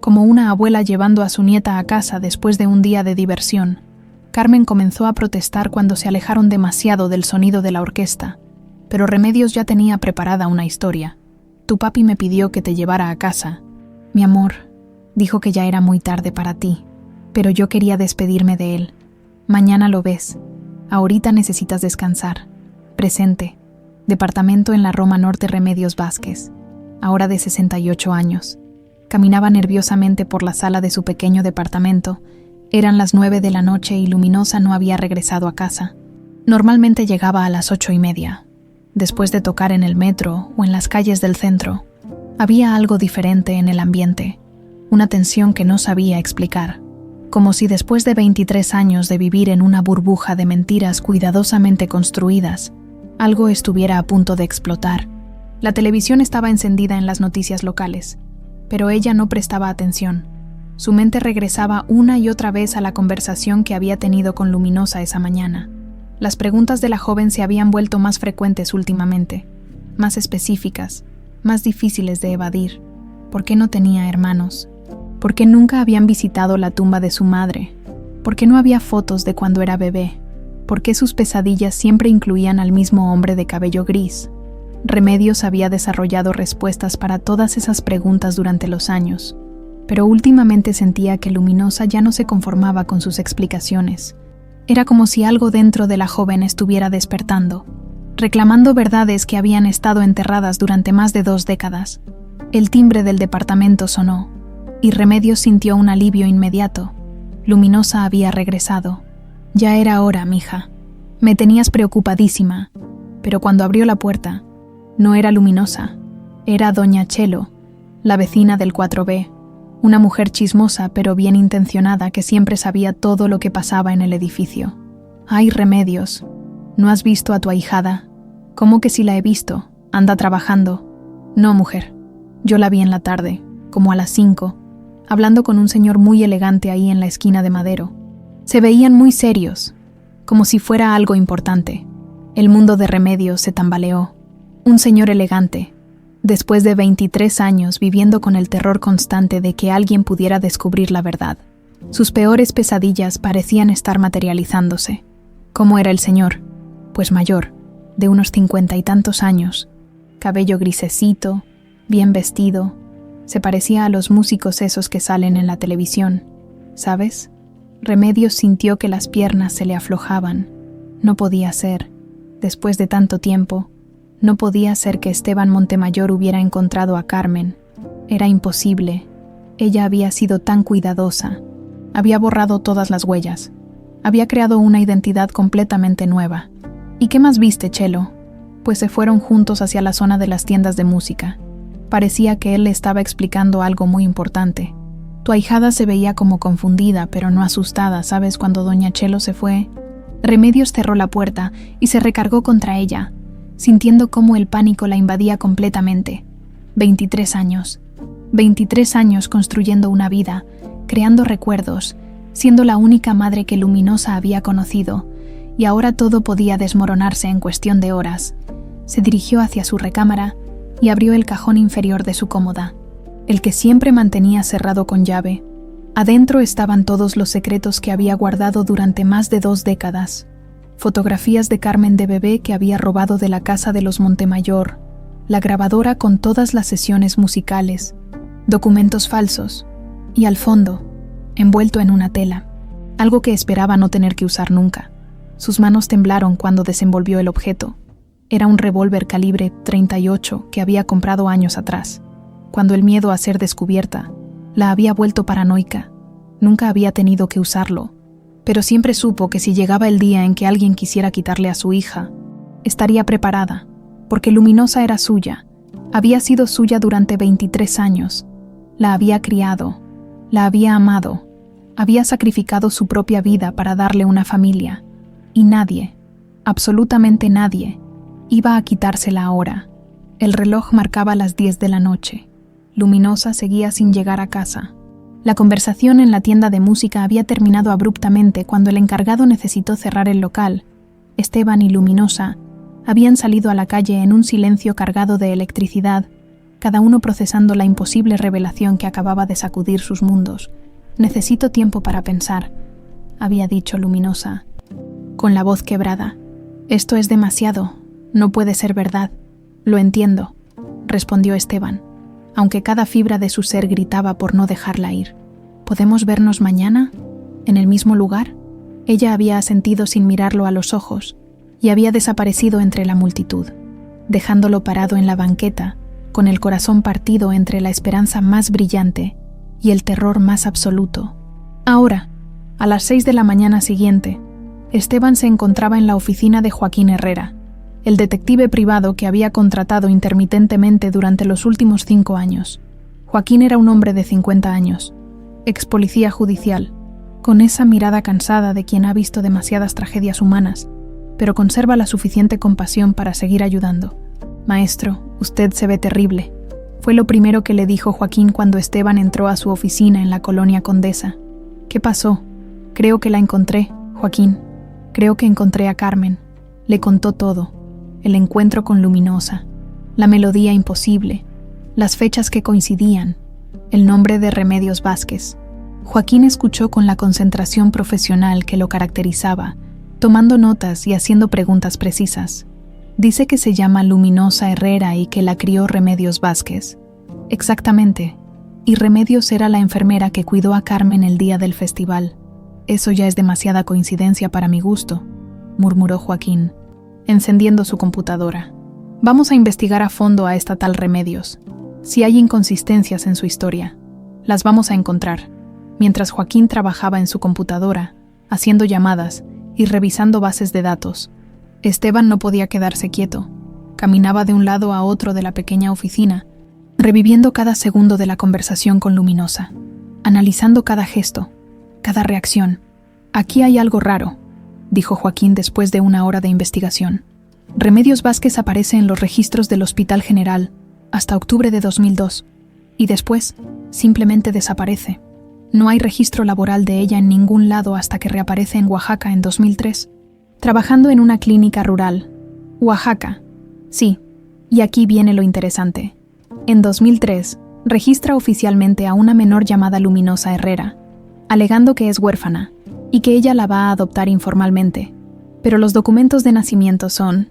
A: como una abuela llevando a su nieta a casa después de un día de diversión. Carmen comenzó a protestar cuando se alejaron demasiado del sonido de la orquesta, pero Remedios ya tenía preparada una historia. «Tu papi me pidió que te llevara a casa. Mi amor, dijo que ya era muy tarde para ti, pero yo quería despedirme de él. Mañana lo ves. Ahorita necesitas descansar. Presente. Departamento en la Roma Norte Remedios Vázquez, ahora de 68 años. Caminaba nerviosamente por la sala de su pequeño departamento. Eran las 9 de la noche y Luminosa no había regresado a casa. Normalmente llegaba a las 8:30, después de tocar en el metro o en las calles del centro. Había algo diferente en el ambiente, una tensión que no sabía explicar, como si después de 23 años de vivir en una burbuja de mentiras cuidadosamente construidas, algo estuviera a punto de explotar. La televisión estaba encendida en las noticias locales, pero ella no prestaba atención. Su mente regresaba una y otra vez a la conversación que había tenido con Luminosa esa mañana. Las preguntas de la joven se habían vuelto más frecuentes últimamente, más específicas, más difíciles de evadir. ¿Por qué no tenía hermanos? ¿Por qué nunca habían visitado la tumba de su madre? ¿Por qué no había fotos de cuando era bebé? ¿Por qué sus pesadillas siempre incluían al mismo hombre de cabello gris? Remedios había desarrollado respuestas para todas esas preguntas durante los años, pero últimamente sentía que Luminosa ya no se conformaba con sus explicaciones. Era como si algo dentro de la joven estuviera despertando, reclamando verdades que habían estado enterradas durante más de 2 décadas. El timbre del departamento sonó, y Remedios sintió un alivio inmediato. Luminosa había regresado. «Ya era hora, mija. Me tenías preocupadísima». Pero cuando abrió la puerta, no era Luminosa, era doña Chelo, la vecina del 4B, una mujer chismosa pero bien intencionada que siempre sabía todo lo que pasaba en el edificio. «Ay, Remedios, ¿no has visto a tu ahijada?» «¿Cómo que sí la he visto? Anda trabajando». «No, mujer, yo la vi en la tarde, como a las 5, hablando con un señor muy elegante ahí en la esquina de Madero. Se veían muy serios, como si fuera algo importante». El mundo de Remedios se tambaleó. Un señor elegante, después de 23 años viviendo con el terror constante de que alguien pudiera descubrir la verdad. Sus peores pesadillas parecían estar materializándose. ¿Cómo era el señor? Pues mayor, de unos 50 y tantos años, cabello grisecito, bien vestido, Se parecía a los músicos esos que salen en la televisión, ¿sabes? Remedios sintió que las piernas se le aflojaban. No podía ser, después de tanto tiempo, no podía ser que Esteban Montemayor hubiera encontrado a Carmen. Era imposible. Ella había sido tan cuidadosa. Había borrado todas las huellas. Había creado una identidad completamente nueva. ¿Y qué más viste, Chelo? Pues se fueron juntos hacia la zona de las tiendas de música. Parecía que él le estaba explicando algo muy importante. Tu ahijada se veía como confundida, pero no asustada, ¿sabes? Cuando doña Chelo se fue. Remedios cerró la puerta y se recargó contra ella, sintiendo cómo el pánico la invadía completamente. 23 años. 23 años construyendo una vida, creando recuerdos, siendo la única madre que Luminosa había conocido, y ahora todo podía desmoronarse en cuestión de horas. Se dirigió hacia su recámara y abrió el cajón inferior de su cómoda, el que siempre mantenía cerrado con llave. Adentro estaban todos los secretos que había guardado durante más de 2 décadas. Fotografías de Carmen de bebé que había robado de la casa de los Montemayor, la grabadora con todas las sesiones musicales, documentos falsos, y al fondo, envuelto en una tela, algo que esperaba no tener que usar nunca. Sus manos temblaron cuando desenvolvió el objeto. Era un revólver calibre .38 que había comprado años atrás, cuando el miedo a ser descubierta la había vuelto paranoica. Nunca había tenido que usarlo, pero siempre supo que si llegaba el día en que alguien quisiera quitarle a su hija, estaría preparada, porque Luminosa era suya, había sido suya durante 23 años, la había criado, la había amado, había sacrificado su propia vida para darle una familia, y nadie, absolutamente nadie, iba a quitársela ahora. El reloj marcaba las 10 de la noche. Luminosa seguía sin llegar a casa. La conversación en la tienda de música había terminado abruptamente cuando el encargado necesitó cerrar el local. Esteban y Luminosa habían salido a la calle en un silencio cargado de electricidad, cada uno procesando la imposible revelación que acababa de sacudir sus mundos. «Necesito tiempo para pensar», había dicho Luminosa, con la voz quebrada. «Esto es demasiado. No puede ser verdad». «Lo entiendo», respondió Esteban, aunque cada fibra de su ser gritaba por no dejarla ir. «¿Podemos vernos mañana? ¿En el mismo lugar?» Ella había asentido sin mirarlo a los ojos y había desaparecido entre la multitud, dejándolo parado en la banqueta, con el corazón partido entre la esperanza más brillante y el terror más absoluto. Ahora, a las 6 de la mañana siguiente, Esteban se encontraba en la oficina de Joaquín Herrera, el detective privado que había contratado intermitentemente durante los últimos 5 años. Joaquín era un hombre de 50 años, ex policía judicial, con esa mirada cansada de quien ha visto demasiadas tragedias humanas, pero conserva la suficiente compasión para seguir ayudando. «Maestro, usted se ve terrible», fue lo primero que le dijo Joaquín cuando Esteban entró a su oficina en la colonia Condesa. «¿Qué pasó?» «Creo que la encontré, Joaquín. Creo que encontré a Carmen». Le contó todo. El encuentro con Luminosa, la melodía imposible, las fechas que coincidían, el nombre de Remedios Vázquez. Joaquín escuchó con la concentración profesional que lo caracterizaba, tomando notas y haciendo preguntas precisas. «Dice que se llama Luminosa Herrera y que la crió Remedios Vázquez». «Exactamente. Y Remedios era la enfermera que cuidó a Carmen el día del festival». «Eso ya es demasiada coincidencia para mi gusto», murmuró Joaquín, encendiendo su computadora. «Vamos a investigar a fondo a esta tal Remedios. Si hay inconsistencias en su historia, las vamos a encontrar». Mientras Joaquín trabajaba en su computadora, haciendo llamadas y revisando bases de datos, Esteban no podía quedarse quieto. Caminaba de un lado a otro de la pequeña oficina, reviviendo cada segundo de la conversación con Luminosa, analizando cada gesto, cada reacción. «Aquí hay algo raro», dijo Joaquín después de una hora de investigación. «Remedios Vázquez aparece en los registros del Hospital General hasta octubre de 2002 y después simplemente desaparece. No hay registro laboral de ella en ningún lado hasta que reaparece en Oaxaca en 2003, trabajando en una clínica rural. Oaxaca. Sí, y aquí viene lo interesante. En 2003, registra oficialmente a una menor llamada Luminosa Herrera, alegando que es huérfana y que ella la va a adoptar informalmente, pero los documentos de nacimiento son,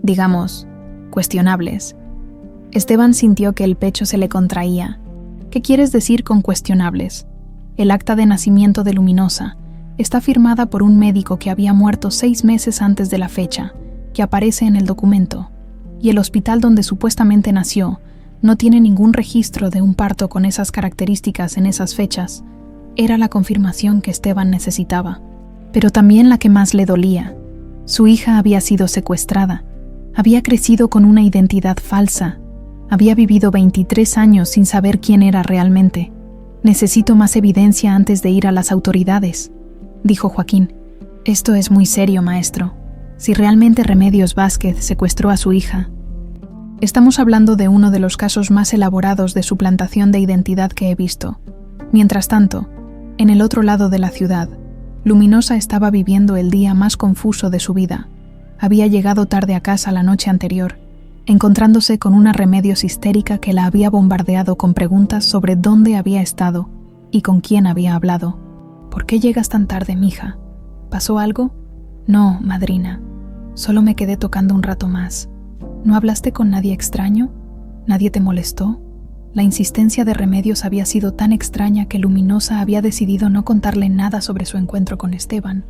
A: digamos, cuestionables». Esteban sintió que el pecho se le contraía. ¿Qué quieres decir con cuestionables? El acta de nacimiento de Luminosa está firmada por un médico que había muerto 6 meses antes de la fecha que aparece en el documento, y el hospital donde supuestamente nació no tiene ningún registro de un parto con esas características en esas fechas. Era la confirmación que Esteban necesitaba, pero también la que más le dolía. Su hija había sido secuestrada, había crecido con una identidad falsa, había vivido 23 años sin saber quién era realmente. Necesito más evidencia antes de ir a las autoridades, dijo Joaquín. Esto es muy serio, maestro. Si realmente Remedios Vázquez secuestró a su hija. Estamos hablando de uno de los casos más elaborados de suplantación de identidad que he visto. Mientras tanto, en el otro lado de la ciudad, Luminosa estaba viviendo el día más confuso de su vida. Había llegado tarde a casa la noche anterior, encontrándose con una Remedios histérica que la había bombardeado con preguntas sobre dónde había estado y con quién había hablado. ¿Por qué llegas tan tarde, mija? ¿Pasó algo? No, madrina. Solo me quedé tocando un rato más. ¿No hablaste con nadie extraño? ¿Nadie te molestó? La insistencia de Remedios había sido tan extraña que Luminosa había decidido no contarle nada sobre su encuentro con Esteban.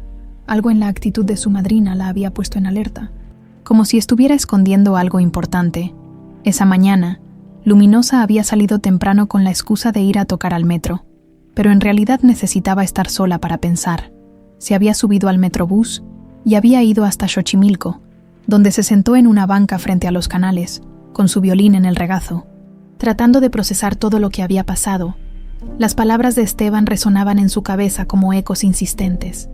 A: Algo en la actitud de su madrina la había puesto en alerta, como si estuviera escondiendo algo importante. Esa mañana, Luminosa había salido temprano con la excusa de ir a tocar al metro, pero en realidad necesitaba estar sola para pensar. Se había subido al metrobús y había ido hasta Xochimilco, donde se sentó en una banca frente a los canales, con su violín en el regazo, tratando de procesar todo lo que había pasado. Las palabras de Esteban resonaban en su cabeza como ecos insistentes.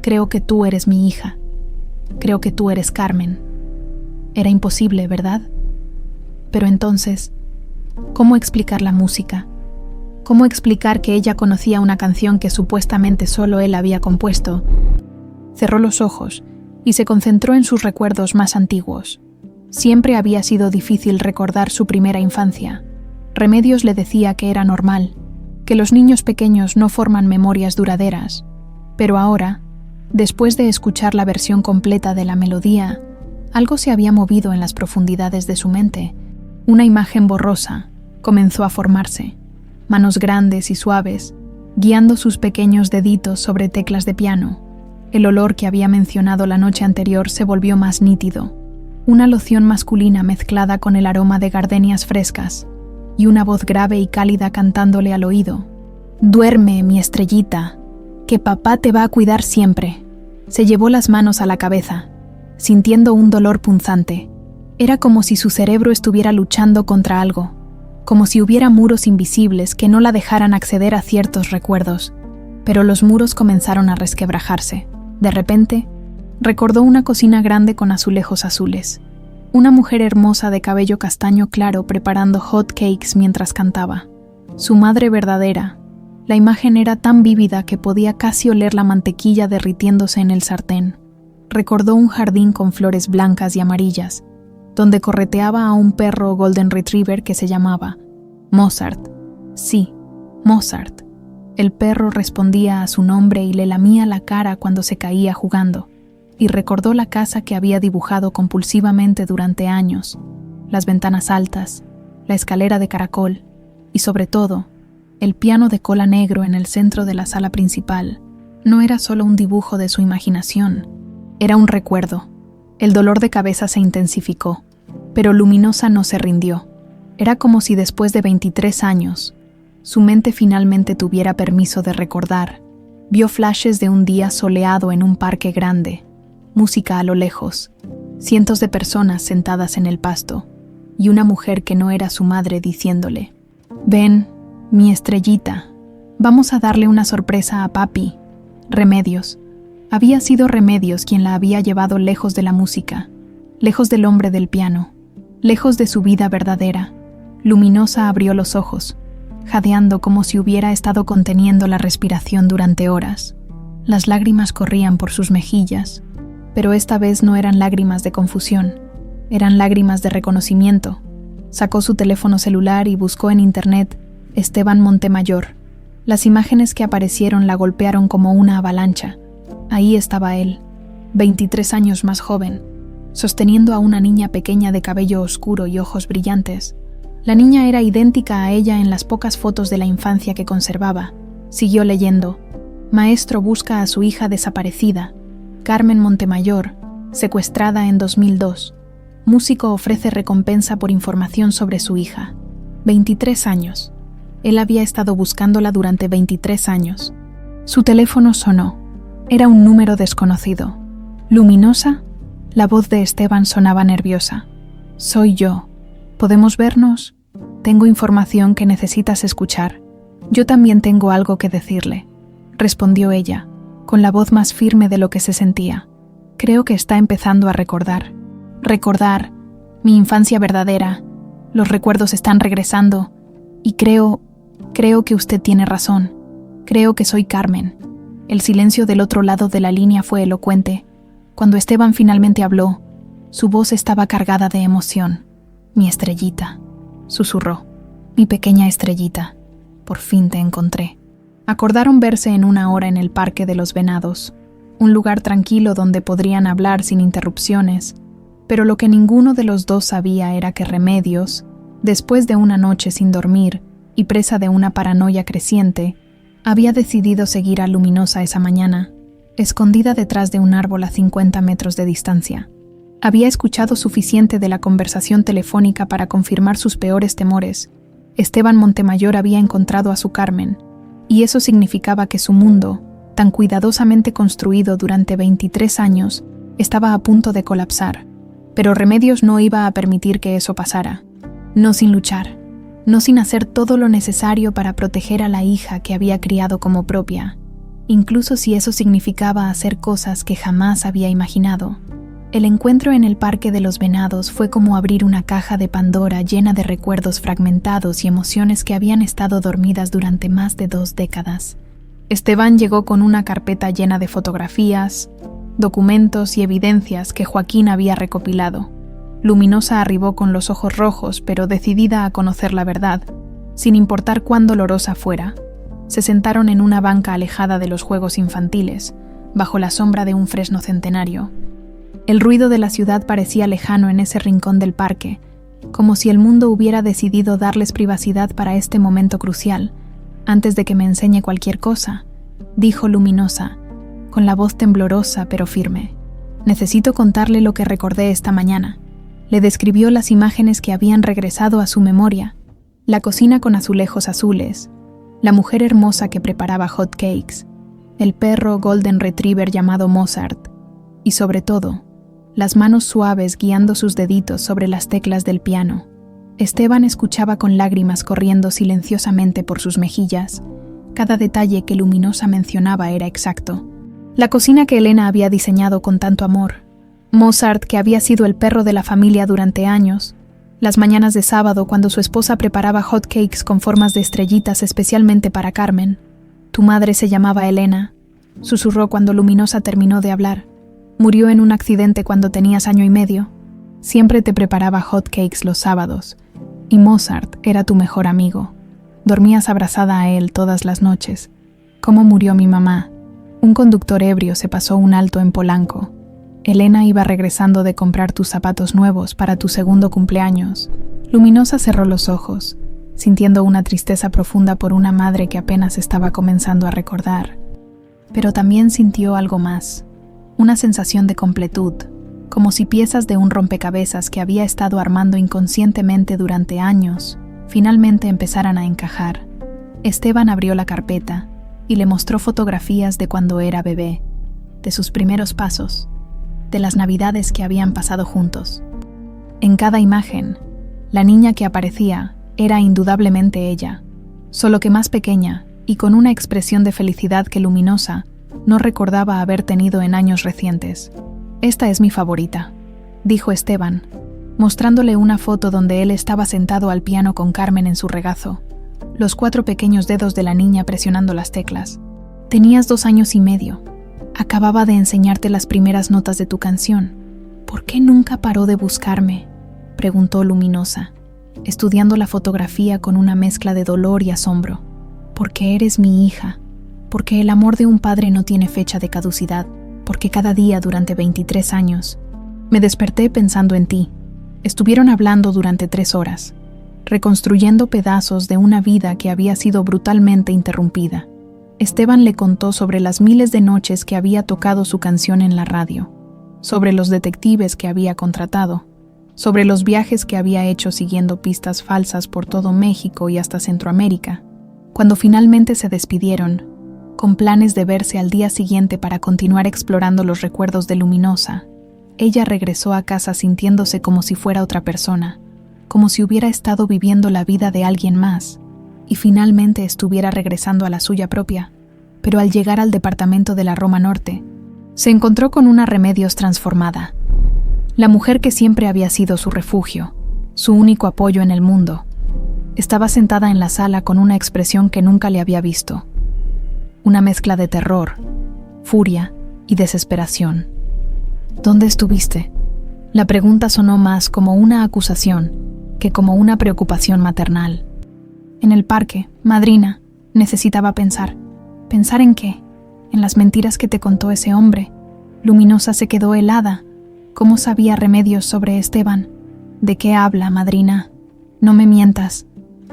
A: Creo que tú eres mi hija. Creo que tú eres Carmen. Era imposible, ¿verdad? Pero entonces, ¿cómo explicar la música? ¿Cómo explicar que ella conocía una canción que supuestamente solo él había compuesto? Cerró los ojos y se concentró en sus recuerdos más antiguos. Siempre había sido difícil recordar su primera infancia. Remedios le decía que era normal, que los niños pequeños no forman memorias duraderas. Pero ahora, después de escuchar la versión completa de la melodía, algo se había movido en las profundidades de su mente. Una imagen borrosa comenzó a formarse, manos grandes y suaves, guiando sus pequeños deditos sobre teclas de piano. El olor que había mencionado la noche anterior se volvió más nítido. Una loción masculina mezclada con el aroma de gardenias frescas, y una voz grave y cálida cantándole al oído. «Duerme, mi estrellita, que papá te va a cuidar siempre». Se llevó las manos a la cabeza, sintiendo un dolor punzante. Era como si su cerebro estuviera luchando contra algo, como si hubiera muros invisibles que no la dejaran acceder a ciertos recuerdos. Pero los muros comenzaron a resquebrajarse. De repente, recordó una cocina grande con azulejos azules, una mujer hermosa de cabello castaño claro preparando hot cakes mientras cantaba. Su madre verdadera. La imagen era tan vívida que podía casi oler la mantequilla derritiéndose en el sartén. Recordó un jardín con flores blancas y amarillas, donde correteaba a un perro golden retriever que se llamaba Mozart. Sí, Mozart. El perro respondía a su nombre y le lamía la cara cuando se caía jugando, y recordó la casa que había dibujado compulsivamente durante años, las ventanas altas, la escalera de caracol y, sobre todo, el piano de cola negro en el centro de la sala principal. No era solo un dibujo de su imaginación, era un recuerdo. El dolor de cabeza se intensificó, pero Luminosa no se rindió. Era como si después de 23 años, su mente finalmente tuviera permiso de recordar. Vio flashes de un día soleado en un parque grande, música a lo lejos, cientos de personas sentadas en el pasto, y una mujer que no era su madre diciéndole: «Ven, mi estrellita, vamos a darle una sorpresa a papi». Remedios. Había sido Remedios quien la había llevado lejos de la música, lejos del hombre del piano, lejos de su vida verdadera. Luminosa abrió los ojos, jadeando como si hubiera estado conteniendo la respiración durante horas. Las lágrimas corrían por sus mejillas, pero esta vez no eran lágrimas de confusión, eran lágrimas de reconocimiento. Sacó su teléfono celular y buscó en internet Esteban Montemayor. Las imágenes que aparecieron la golpearon como una avalancha. Ahí estaba él, 23 años más joven, sosteniendo a una niña pequeña de cabello oscuro y ojos brillantes. La niña era idéntica a ella en las pocas fotos de la infancia que conservaba. Siguió leyendo. Maestro busca a su hija desaparecida. Carmen Montemayor, secuestrada en 2002. Músico ofrece recompensa por información sobre su hija. 23 años. Él había estado buscándola durante 23 años. Su teléfono sonó. Era un número desconocido. ¿Luminosa? La voz de Esteban sonaba nerviosa. Soy yo. ¿Podemos vernos? Tengo información que necesitas escuchar. Yo también tengo algo que decirle, respondió ella, con la voz más firme de lo que se sentía. Creo que está empezando a recordar. Recordar, mi infancia verdadera. Los recuerdos están regresando. Y creo que usted tiene razón. Creo que soy Carmen. El silencio del otro lado de la línea fue elocuente. Cuando Esteban finalmente habló, su voz estaba cargada de emoción. Mi estrellita, susurró. Mi pequeña estrellita. Por fin te encontré. Acordaron verse en 1 hora en el Parque de los Venados, un lugar tranquilo donde podrían hablar sin interrupciones, pero lo que ninguno de los dos sabía era que Remedios, después de una noche sin dormir y presa de una paranoia creciente, había decidido seguir a Luminosa esa mañana, escondida detrás de un árbol a 50 metros de distancia. Había escuchado suficiente de la conversación telefónica para confirmar sus peores temores. Esteban Montemayor había encontrado a su Carmen, y eso significaba que su mundo, tan cuidadosamente construido durante 23 años, estaba a punto de colapsar. Pero Remedios no iba a permitir que eso pasara. No sin luchar. No sin hacer todo lo necesario para proteger a la hija que había criado como propia, incluso si eso significaba hacer cosas que jamás había imaginado. El encuentro en el Parque de los Venados fue como abrir una caja de Pandora llena de recuerdos fragmentados y emociones que habían estado dormidas durante más de 2 décadas. Esteban llegó con una carpeta llena de fotografías, documentos y evidencias que Joaquín había recopilado. Luminosa arribó con los ojos rojos, pero decidida a conocer la verdad, sin importar cuán dolorosa fuera. Se sentaron en una banca alejada de los juegos infantiles, bajo la sombra de un fresno centenario. El ruido de la ciudad parecía lejano en ese rincón del parque, como si el mundo hubiera decidido darles privacidad para este momento crucial. Antes de que me enseñe cualquier cosa, dijo Luminosa, con la voz temblorosa pero firme. Necesito contarle lo que recordé esta mañana. Le describió las imágenes que habían regresado a su memoria, la cocina con azulejos azules, la mujer hermosa que preparaba hot cakes, el perro Golden Retriever llamado Mozart, y sobre todo, las manos suaves guiando sus deditos sobre las teclas del piano. Esteban escuchaba con lágrimas corriendo silenciosamente por sus mejillas. Cada detalle que Luminosa mencionaba era exacto. La cocina que Elena había diseñado con tanto amor, Mozart, que había sido el perro de la familia durante años, las mañanas de sábado cuando su esposa preparaba hot cakes con formas de estrellitas especialmente para Carmen. Tu madre se llamaba Elena, susurró cuando Luminosa terminó de hablar. Murió en un accidente cuando tenías 1 año y medio. Siempre te preparaba hot cakes los sábados, y Mozart era tu mejor amigo. Dormías abrazada a él todas las noches. ¿Cómo murió mi mamá? Un conductor ebrio se pasó un alto en Polanco. Elena iba regresando de comprar tus zapatos nuevos para tu 2º cumpleaños. Luminosa cerró los ojos, sintiendo una tristeza profunda por una madre que apenas estaba comenzando a recordar. Pero también sintió algo más, una sensación de completud, como si piezas de un rompecabezas que había estado armando inconscientemente durante años, finalmente empezaran a encajar. Esteban abrió la carpeta y le mostró fotografías de cuando era bebé, de sus primeros pasos, de las navidades que habían pasado juntos. En cada imagen, la niña que aparecía era indudablemente ella, solo que más pequeña y con una expresión de felicidad que Luminosa no recordaba haber tenido en años recientes. Esta es mi favorita, dijo Esteban, mostrándole una foto donde él estaba sentado al piano con Carmen en su regazo, los 4 pequeños dedos de la niña presionando las teclas. Tenías 2 años y medio. Acababa de enseñarte las primeras notas de tu canción. ¿Por qué nunca paró de buscarme?, preguntó Luminosa, estudiando la fotografía con una mezcla de dolor y asombro. Porque eres mi hija, porque el amor de un padre no tiene fecha de caducidad, porque cada día durante 23 años me desperté pensando en ti. Estuvieron hablando durante 3 horas. reconstruyendo pedazos de una vida que había sido brutalmente interrumpida. Esteban le contó sobre las miles de noches que había tocado su canción en la radio, sobre los detectives que había contratado, sobre los viajes que había hecho siguiendo pistas falsas por todo México y hasta Centroamérica. Cuando finalmente se despidieron, con planes de verse al día siguiente para continuar explorando los recuerdos de Luminosa, ella regresó a casa sintiéndose como si fuera otra persona, como si hubiera estado viviendo la vida de alguien más, y finalmente estuviera regresando a la suya propia. Pero al llegar al departamento de la Roma Norte, se encontró con una Remedios transformada. La mujer que siempre había sido su refugio, su único apoyo en el mundo, estaba sentada en la sala con una expresión que nunca le había visto. Una mezcla de terror, furia y desesperación. ¿Dónde estuviste? La pregunta sonó más como una acusación que como una preocupación maternal. En el parque, madrina, necesitaba pensar. ¿Pensar en qué? En las mentiras que te contó ese hombre. Luminosa se quedó helada. ¿Cómo sabía Remedios sobre Esteban? ¿De qué habla, madrina? No me mientas.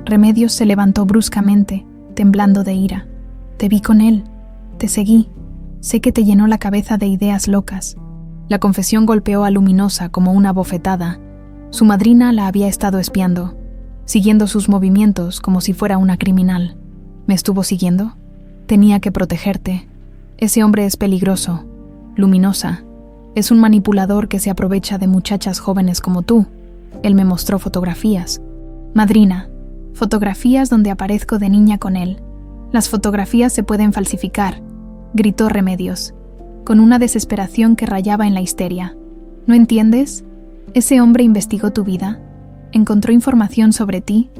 A: Remedios se levantó bruscamente, temblando de ira. Te vi con él. Te seguí. Sé que te llenó la cabeza de ideas locas. La confesión golpeó a Luminosa como una bofetada. Su madrina la había estado espiando, siguiendo sus movimientos como si fuera una criminal. ¿Me estuvo siguiendo? Tenía que protegerte. Ese hombre es peligroso. Luminosa. Es un manipulador que se aprovecha de muchachas jóvenes como tú. Él me mostró fotografías. Madrina, fotografías donde aparezco de niña con él. Las fotografías se pueden falsificar, gritó Remedios, con una desesperación que rayaba en la histeria. ¿No entiendes? Ese hombre investigó tu vida, encontró información sobre ti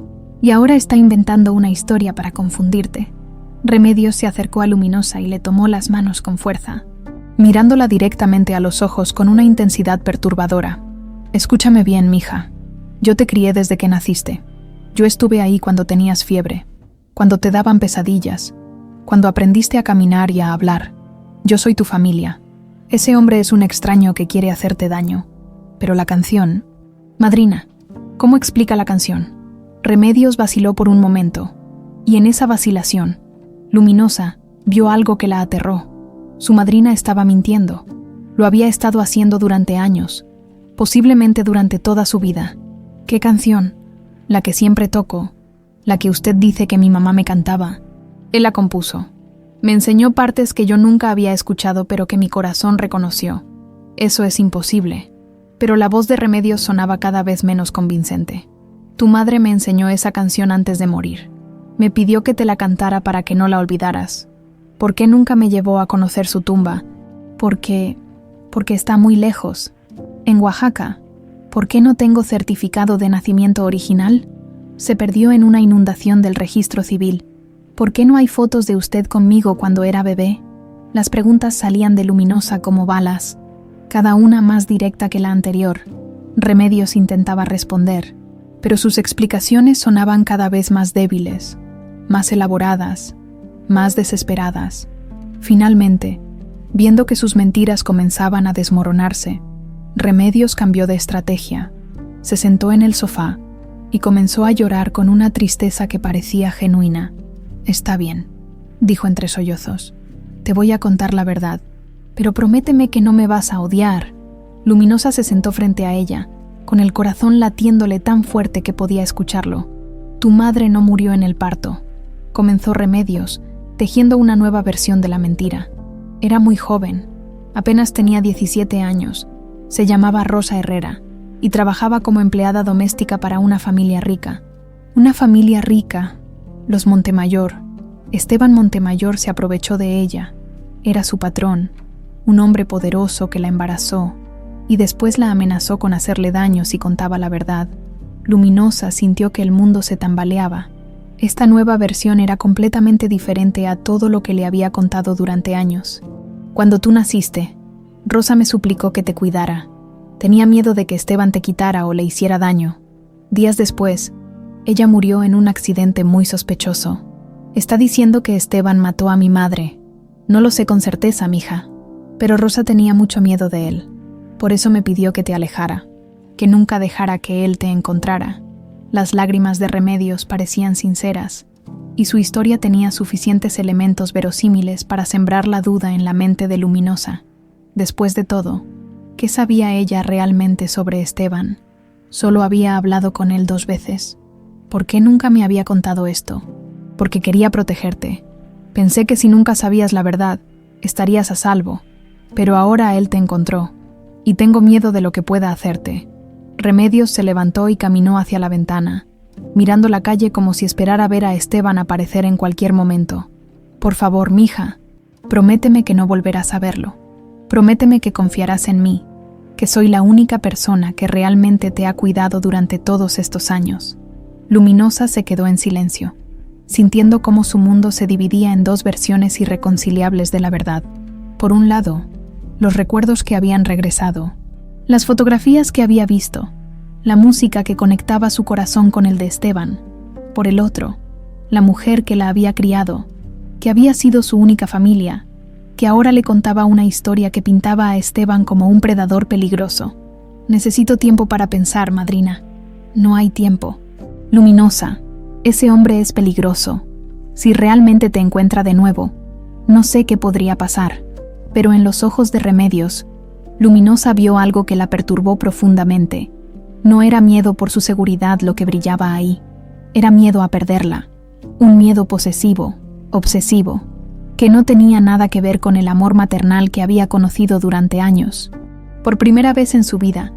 A: y ahora está inventando una historia para confundirte. Remedios se acercó a Luminosa y le tomó las manos con fuerza, mirándola directamente a los ojos con una intensidad perturbadora. Escúchame bien, mija. Yo te crié desde que naciste. Yo estuve ahí cuando tenías fiebre, cuando te daban pesadillas, cuando aprendiste a caminar y a hablar. Yo soy tu familia. Ese hombre es un extraño que quiere hacerte daño. Pero la canción... Madrina, ¿cómo explica la canción? Remedios vaciló por un momento, y en esa vacilación, Luminosa vio algo que la aterró. Su madrina estaba mintiendo. Lo había estado haciendo durante años, posiblemente durante toda su vida. ¿Qué canción? La que siempre toco, la que usted dice que mi mamá me cantaba. Él la compuso. Me enseñó partes que yo nunca había escuchado pero que mi corazón reconoció. Eso es imposible. Pero la voz de Remedios sonaba cada vez menos convincente. Tu madre me enseñó esa canción antes de morir. Me pidió que te la cantara para que no la olvidaras. ¿Por qué nunca me llevó a conocer su tumba? Porque está muy lejos. En Oaxaca. ¿Por qué no tengo certificado de nacimiento original? Se perdió en una inundación del registro civil. ¿Por qué no hay fotos de usted conmigo cuando era bebé? Las preguntas salían de Luminosa como balas, cada una más directa que la anterior. Remedios intentaba responder, pero sus explicaciones sonaban cada vez más débiles, más elaboradas, más desesperadas. Finalmente, viendo que sus mentiras comenzaban a desmoronarse, Remedios cambió de estrategia, se sentó en el sofá y comenzó a llorar con una tristeza que parecía genuina. Está bien, dijo entre sollozos. Te voy a contar la verdad, pero prométeme que no me vas a odiar. Luminosa se sentó frente a ella, con el corazón latiéndole tan fuerte que podía escucharlo. Tu madre no murió en el parto, comenzó Remedios, tejiendo una nueva versión de la mentira. Era muy joven, apenas tenía 17 años, se llamaba Rosa Herrera y trabajaba como empleada doméstica para una familia rica. Una familia rica, los Montemayor. Esteban Montemayor se aprovechó de ella. Era su patrón, un hombre poderoso que la embarazó y después la amenazó con hacerle daño si contaba la verdad. Luminosa sintió que el mundo se tambaleaba. Esta nueva versión era completamente diferente a todo lo que le había contado durante años. Cuando tú naciste, Rosa me suplicó que te cuidara. Tenía miedo de que Esteban te quitara o le hiciera daño. Días después, ella murió en un accidente muy sospechoso. Está diciendo que Esteban mató a mi madre. No lo sé con certeza, mija, pero Rosa tenía mucho miedo de él. Por eso me pidió que te alejara, que nunca dejara que él te encontrara. Las lágrimas de Remedios parecían sinceras, y su historia tenía suficientes elementos verosímiles para sembrar la duda en la mente de Luminosa. Después de todo, ¿qué sabía ella realmente sobre Esteban? Solo había hablado con él 2 veces. ¿Por qué nunca me había contado esto? Porque quería protegerte. Pensé que si nunca sabías la verdad, estarías a salvo, pero ahora él te encontró, y tengo miedo de lo que pueda hacerte. Remedios se levantó y caminó hacia la ventana, mirando la calle como si esperara ver a Esteban aparecer en cualquier momento. Por favor, mija, prométeme que no volverás a verlo. Prométeme que confiarás en mí, que soy la única persona que realmente te ha cuidado durante todos estos años. Luminosa se quedó en silencio, sintiendo cómo su mundo se dividía en 2 versiones irreconciliables de la verdad. Por un lado, los recuerdos que habían regresado, las fotografías que había visto, la música que conectaba su corazón con el de Esteban. Por el otro, la mujer que la había criado, que había sido su única familia, que ahora le contaba una historia que pintaba a Esteban como un predador peligroso. Necesito tiempo para pensar, madrina. No hay tiempo. Luminosa, ese hombre es peligroso. Si realmente te encuentra de nuevo, no sé qué podría pasar. Pero en los ojos de Remedios, Luminosa vio algo que la perturbó profundamente. No era miedo por su seguridad lo que brillaba ahí. Era miedo a perderla. Un miedo posesivo, obsesivo, que no tenía nada que ver con el amor maternal que había conocido durante años. Por primera vez en su vida,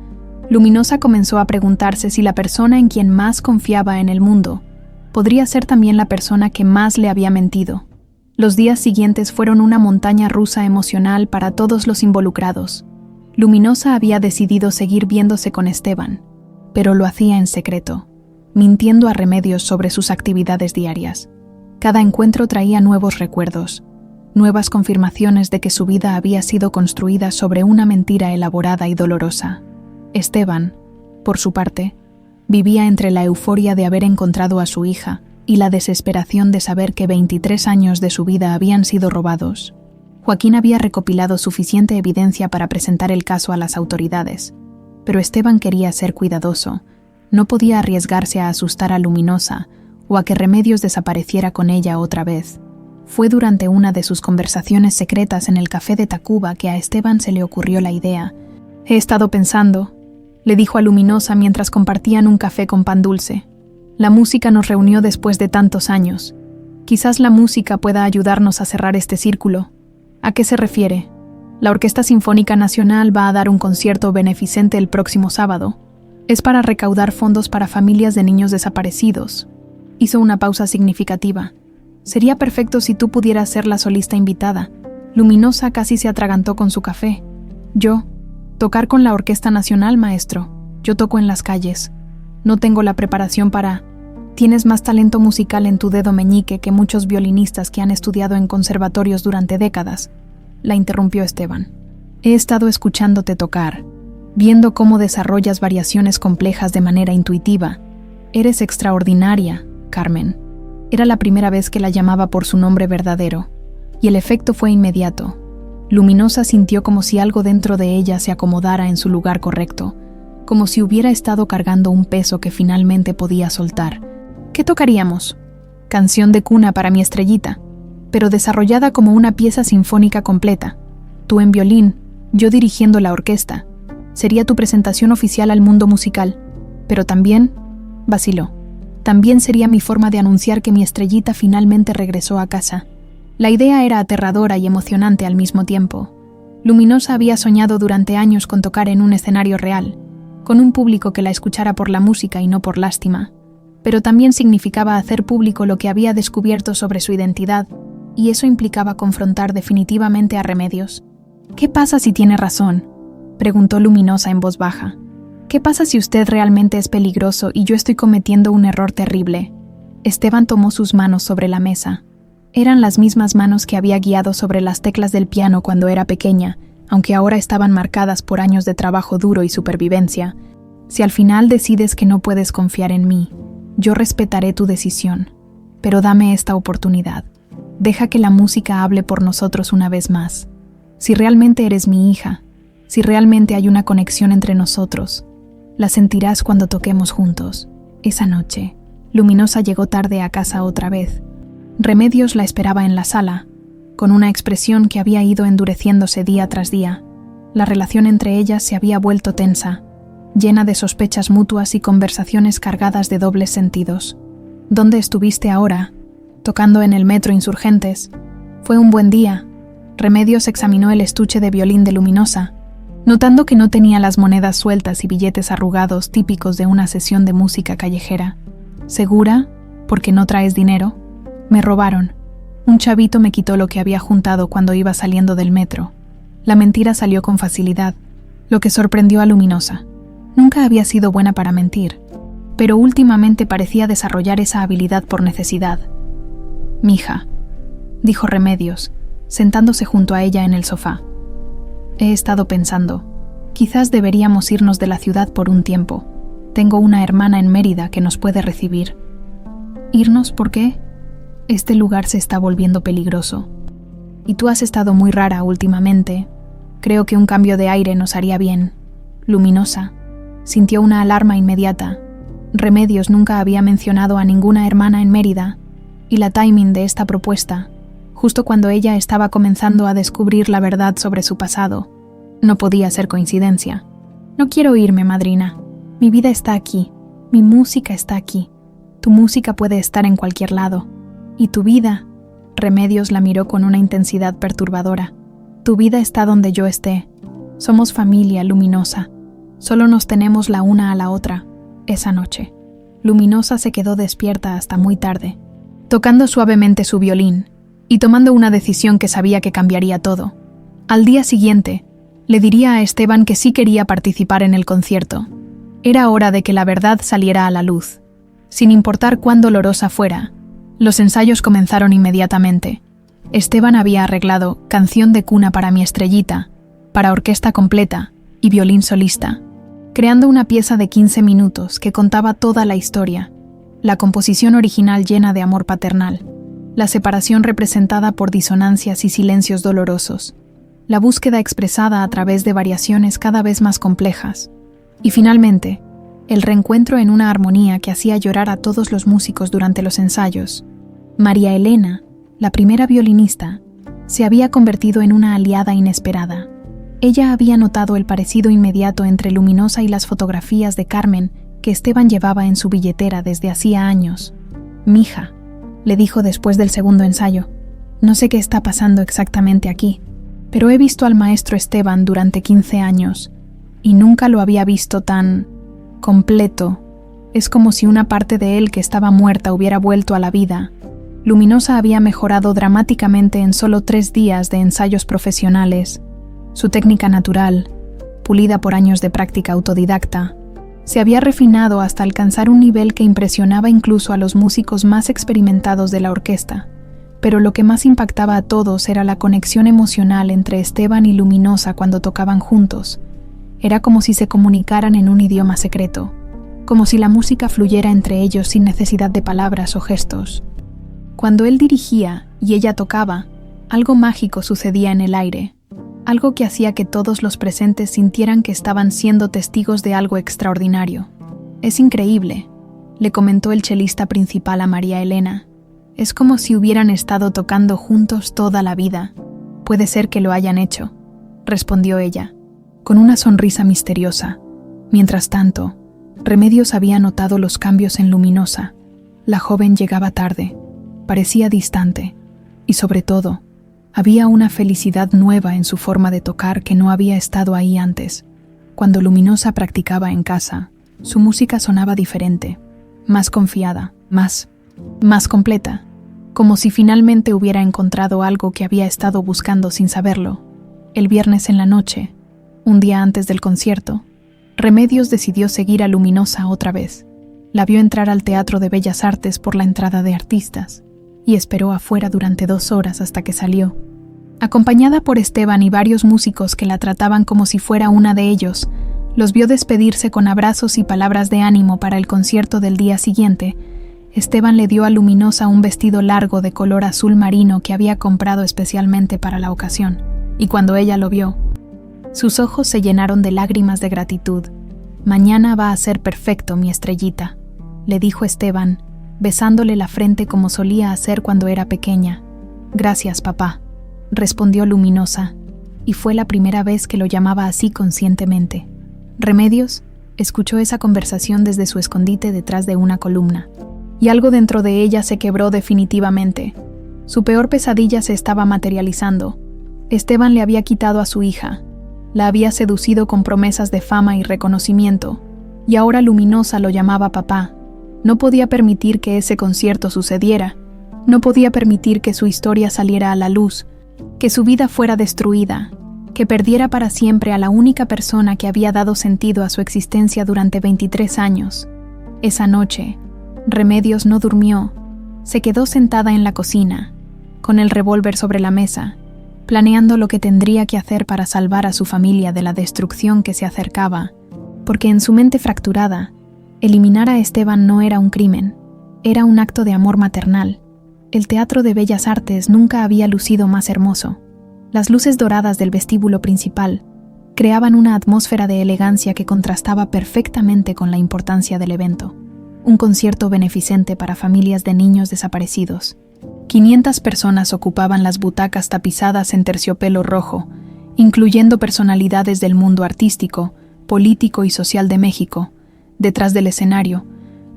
A: Luminosa comenzó a preguntarse si la persona en quien más confiaba en el mundo podría ser también la persona que más le había mentido. Los días siguientes fueron una montaña rusa emocional para todos los involucrados. Luminosa había decidido seguir viéndose con Esteban, pero lo hacía en secreto, mintiendo a Remedios sobre sus actividades diarias. Cada encuentro traía nuevos recuerdos, nuevas confirmaciones de que su vida había sido construida sobre una mentira elaborada y dolorosa. Esteban, por su parte, vivía entre la euforia de haber encontrado a su hija y la desesperación de saber que 23 años de su vida habían sido robados. Joaquín había recopilado suficiente evidencia para presentar el caso a las autoridades, pero Esteban quería ser cuidadoso. No podía arriesgarse a asustar a Luminosa o a que Remedios desapareciera con ella otra vez. Fue durante una de sus conversaciones secretas en el café de Tacuba que a Esteban se le ocurrió la idea. «He estado pensando», le dijo a Luminosa mientras compartían un café con pan dulce. «La música nos reunió después de tantos años. Quizás la música pueda ayudarnos a cerrar este círculo». ¿A qué se refiere? La Orquesta Sinfónica Nacional va a dar un concierto beneficente el próximo sábado. Es para recaudar fondos para familias de niños desaparecidos. Hizo una pausa significativa. Sería perfecto si tú pudieras ser la solista invitada. Luminosa casi se atragantó con su café. Yo, tocar con la Orquesta Nacional, maestro. Yo toco en las calles. No tengo la preparación para... Tienes más talento musical en tu dedo meñique que muchos violinistas que han estudiado en conservatorios durante décadas, la interrumpió Esteban. He estado escuchándote tocar, viendo cómo desarrollas variaciones complejas de manera intuitiva. Eres extraordinaria, Carmen. Era la primera vez que la llamaba por su nombre verdadero, y el efecto fue inmediato. Luminosa sintió como si algo dentro de ella se acomodara en su lugar correcto, como si hubiera estado cargando un peso que finalmente podía soltar. ¿Qué tocaríamos? Canción de cuna para mi estrellita, pero desarrollada como una pieza sinfónica completa. Tú en violín, yo dirigiendo la orquesta. Sería tu presentación oficial al mundo musical, pero también, vaciló, también sería mi forma de anunciar que mi estrellita finalmente regresó a casa. La idea era aterradora y emocionante al mismo tiempo. Luminosa había soñado durante años con tocar en un escenario real, con un público que la escuchara por la música y no por lástima. Pero también significaba hacer público lo que había descubierto sobre su identidad, y eso implicaba confrontar definitivamente a Remedios. ¿Qué pasa si tiene razón?, preguntó Luminosa en voz baja. ¿Qué pasa si usted realmente es peligroso y yo estoy cometiendo un error terrible? Esteban tomó sus manos sobre la mesa. Eran las mismas manos que había guiado sobre las teclas del piano cuando era pequeña, aunque ahora estaban marcadas por años de trabajo duro y supervivencia. Si al final decides que no puedes confiar en mí, yo respetaré tu decisión, pero dame esta oportunidad. Deja que la música hable por nosotros una vez más. Si realmente eres mi hija, si realmente hay una conexión entre nosotros, la sentirás cuando toquemos juntos. Esa noche, Luminosa llegó tarde a casa otra vez. Remedios la esperaba en la sala, con una expresión que había ido endureciéndose día tras día. La relación entre ellas se había vuelto tensa, llena de sospechas mutuas y conversaciones cargadas de dobles sentidos. ¿Dónde estuviste ahora? Tocando en el metro Insurgentes. Fue un buen día. Remedios examinó el estuche de violín de Luminosa, notando que no tenía las monedas sueltas y billetes arrugados típicos de una sesión de música callejera. ¿Segura? ¿Porque no traes dinero? Me robaron. Un chavito me quitó lo que había juntado cuando iba saliendo del metro. La mentira salió con facilidad, lo que sorprendió a Luminosa. Nunca había sido buena para mentir, pero últimamente parecía desarrollar esa habilidad por necesidad. «Mija», dijo Remedios, sentándose junto a ella en el sofá. «He estado pensando, quizás deberíamos irnos de la ciudad por un tiempo. Tengo una hermana en Mérida que nos puede recibir». «¿Irnos por qué?» «Este lugar se está volviendo peligroso. Y tú has estado muy rara últimamente. Creo que un cambio de aire nos haría bien». Luminosa sintió una alarma inmediata. Remedios nunca había mencionado a ninguna hermana en Mérida, y la timing de esta propuesta, justo cuando ella estaba comenzando a descubrir la verdad sobre su pasado, no podía ser coincidencia. «No quiero irme, madrina. Mi vida está aquí. Mi música está aquí. Tu música puede estar en cualquier lado. ¿Y tu vida?» Remedios la miró con una intensidad perturbadora. «Tu vida está donde yo esté. Somos familia, Luminosa. Solo nos tenemos la una a la otra». Esa noche, Luminosa se quedó despierta hasta muy tarde, tocando suavemente su violín y tomando una decisión que sabía que cambiaría todo. Al día siguiente, le diría a Esteban que sí quería participar en el concierto. Era hora de que la verdad saliera a la luz. Sin importar cuán dolorosa fuera, los ensayos comenzaron inmediatamente. Esteban había arreglado Canción de cuna para mi estrellita, para orquesta completa y violín solista, creando una pieza de 15 minutos que contaba toda la historia, la composición original llena de amor paternal, la separación representada por disonancias y silencios dolorosos, la búsqueda expresada a través de variaciones cada vez más complejas, y finalmente, el reencuentro en una armonía que hacía llorar a todos los músicos durante los ensayos. María Elena, la primera violinista, se había convertido en una aliada inesperada. Ella había notado el parecido inmediato entre Luminosa y las fotografías de Carmen que Esteban llevaba en su billetera desde hacía años. «Mija», le dijo después del segundo ensayo, «no sé qué está pasando exactamente aquí, pero he visto al maestro Esteban durante 15 años y nunca lo había visto tan completo. Es como si una parte de él que estaba muerta hubiera vuelto a la vida». Luminosa había mejorado dramáticamente en solo 3 días de ensayos profesionales. Su técnica natural, pulida por años de práctica autodidacta, se había refinado hasta alcanzar un nivel que impresionaba incluso a los músicos más experimentados de la orquesta. Pero lo que más impactaba a todos era la conexión emocional entre Esteban y Luminosa cuando tocaban juntos. Era como si se comunicaran en un idioma secreto, como si la música fluyera entre ellos sin necesidad de palabras o gestos. Cuando él dirigía y ella tocaba, algo mágico sucedía en el aire, algo que hacía que todos los presentes sintieran que estaban siendo testigos de algo extraordinario. «Es increíble», le comentó el chelista principal a María Elena. «Es como si hubieran estado tocando juntos toda la vida». «Puede ser que lo hayan hecho», respondió ella, con una sonrisa misteriosa. Mientras tanto, Remedios había notado los cambios en Luminosa. La joven llegaba tarde, parecía distante, y sobre todo, había una felicidad nueva en su forma de tocar que no había estado ahí antes. Cuando Luminosa practicaba en casa, su música sonaba diferente, más confiada, más completa, como si finalmente hubiera encontrado algo que había estado buscando sin saberlo. El viernes en la noche, un día antes del concierto, Remedios decidió seguir a Luminosa otra vez. La vio entrar al Teatro de Bellas Artes por la entrada de artistas y esperó afuera durante 2 horas hasta que salió. Acompañada por Esteban y varios músicos que la trataban como si fuera una de ellos, los vio despedirse con abrazos y palabras de ánimo para el concierto del día siguiente. Esteban le dio a Luminosa un vestido largo de color azul marino que había comprado especialmente para la ocasión, y cuando ella lo vio, sus ojos se llenaron de lágrimas de gratitud. «Mañana va a ser perfecto, mi estrellita», le dijo Esteban, besándole la frente como solía hacer cuando era pequeña. Gracias, papá, respondió Luminosa, y fue la primera vez que lo llamaba así conscientemente. Remedios escuchó esa conversación desde su escondite detrás de una columna, y algo dentro de ella se quebró definitivamente. Su peor pesadilla se estaba materializando. Esteban le había quitado a su hija, la había seducido con promesas de fama y reconocimiento, y ahora Luminosa lo llamaba papá. No podía permitir que ese concierto sucediera, no podía permitir que su historia saliera a la luz, que su vida fuera destruida, que perdiera para siempre a la única persona que había dado sentido a su existencia durante 23 años. Esa noche, Remedios no durmió, se quedó sentada en la cocina, con el revólver sobre la mesa, planeando lo que tendría que hacer para salvar a su familia de la destrucción que se acercaba, porque en su mente fracturada, eliminar a Esteban no era un crimen, era un acto de amor maternal. El Teatro de Bellas Artes nunca había lucido más hermoso. Las luces doradas del vestíbulo principal creaban una atmósfera de elegancia que contrastaba perfectamente con la importancia del evento. Un concierto beneficente para familias de niños desaparecidos. 500 personas ocupaban las butacas tapizadas en terciopelo rojo, incluyendo personalidades del mundo artístico, político y social de México. Detrás del escenario,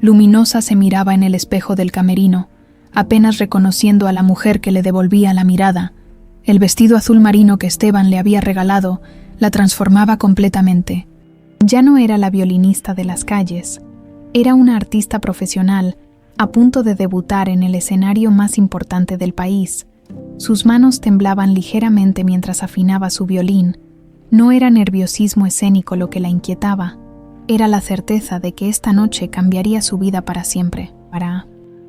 A: Luminosa se miraba en el espejo del camerino, apenas reconociendo a la mujer que le devolvía la mirada. El vestido azul marino que Esteban le había regalado la transformaba completamente. Ya no era la violinista de las calles, era una artista profesional, a punto de debutar en el escenario más importante del país. Sus manos temblaban ligeramente mientras afinaba su violín. No era nerviosismo escénico lo que la inquietaba, era la certeza de que esta noche cambiaría su vida para siempre.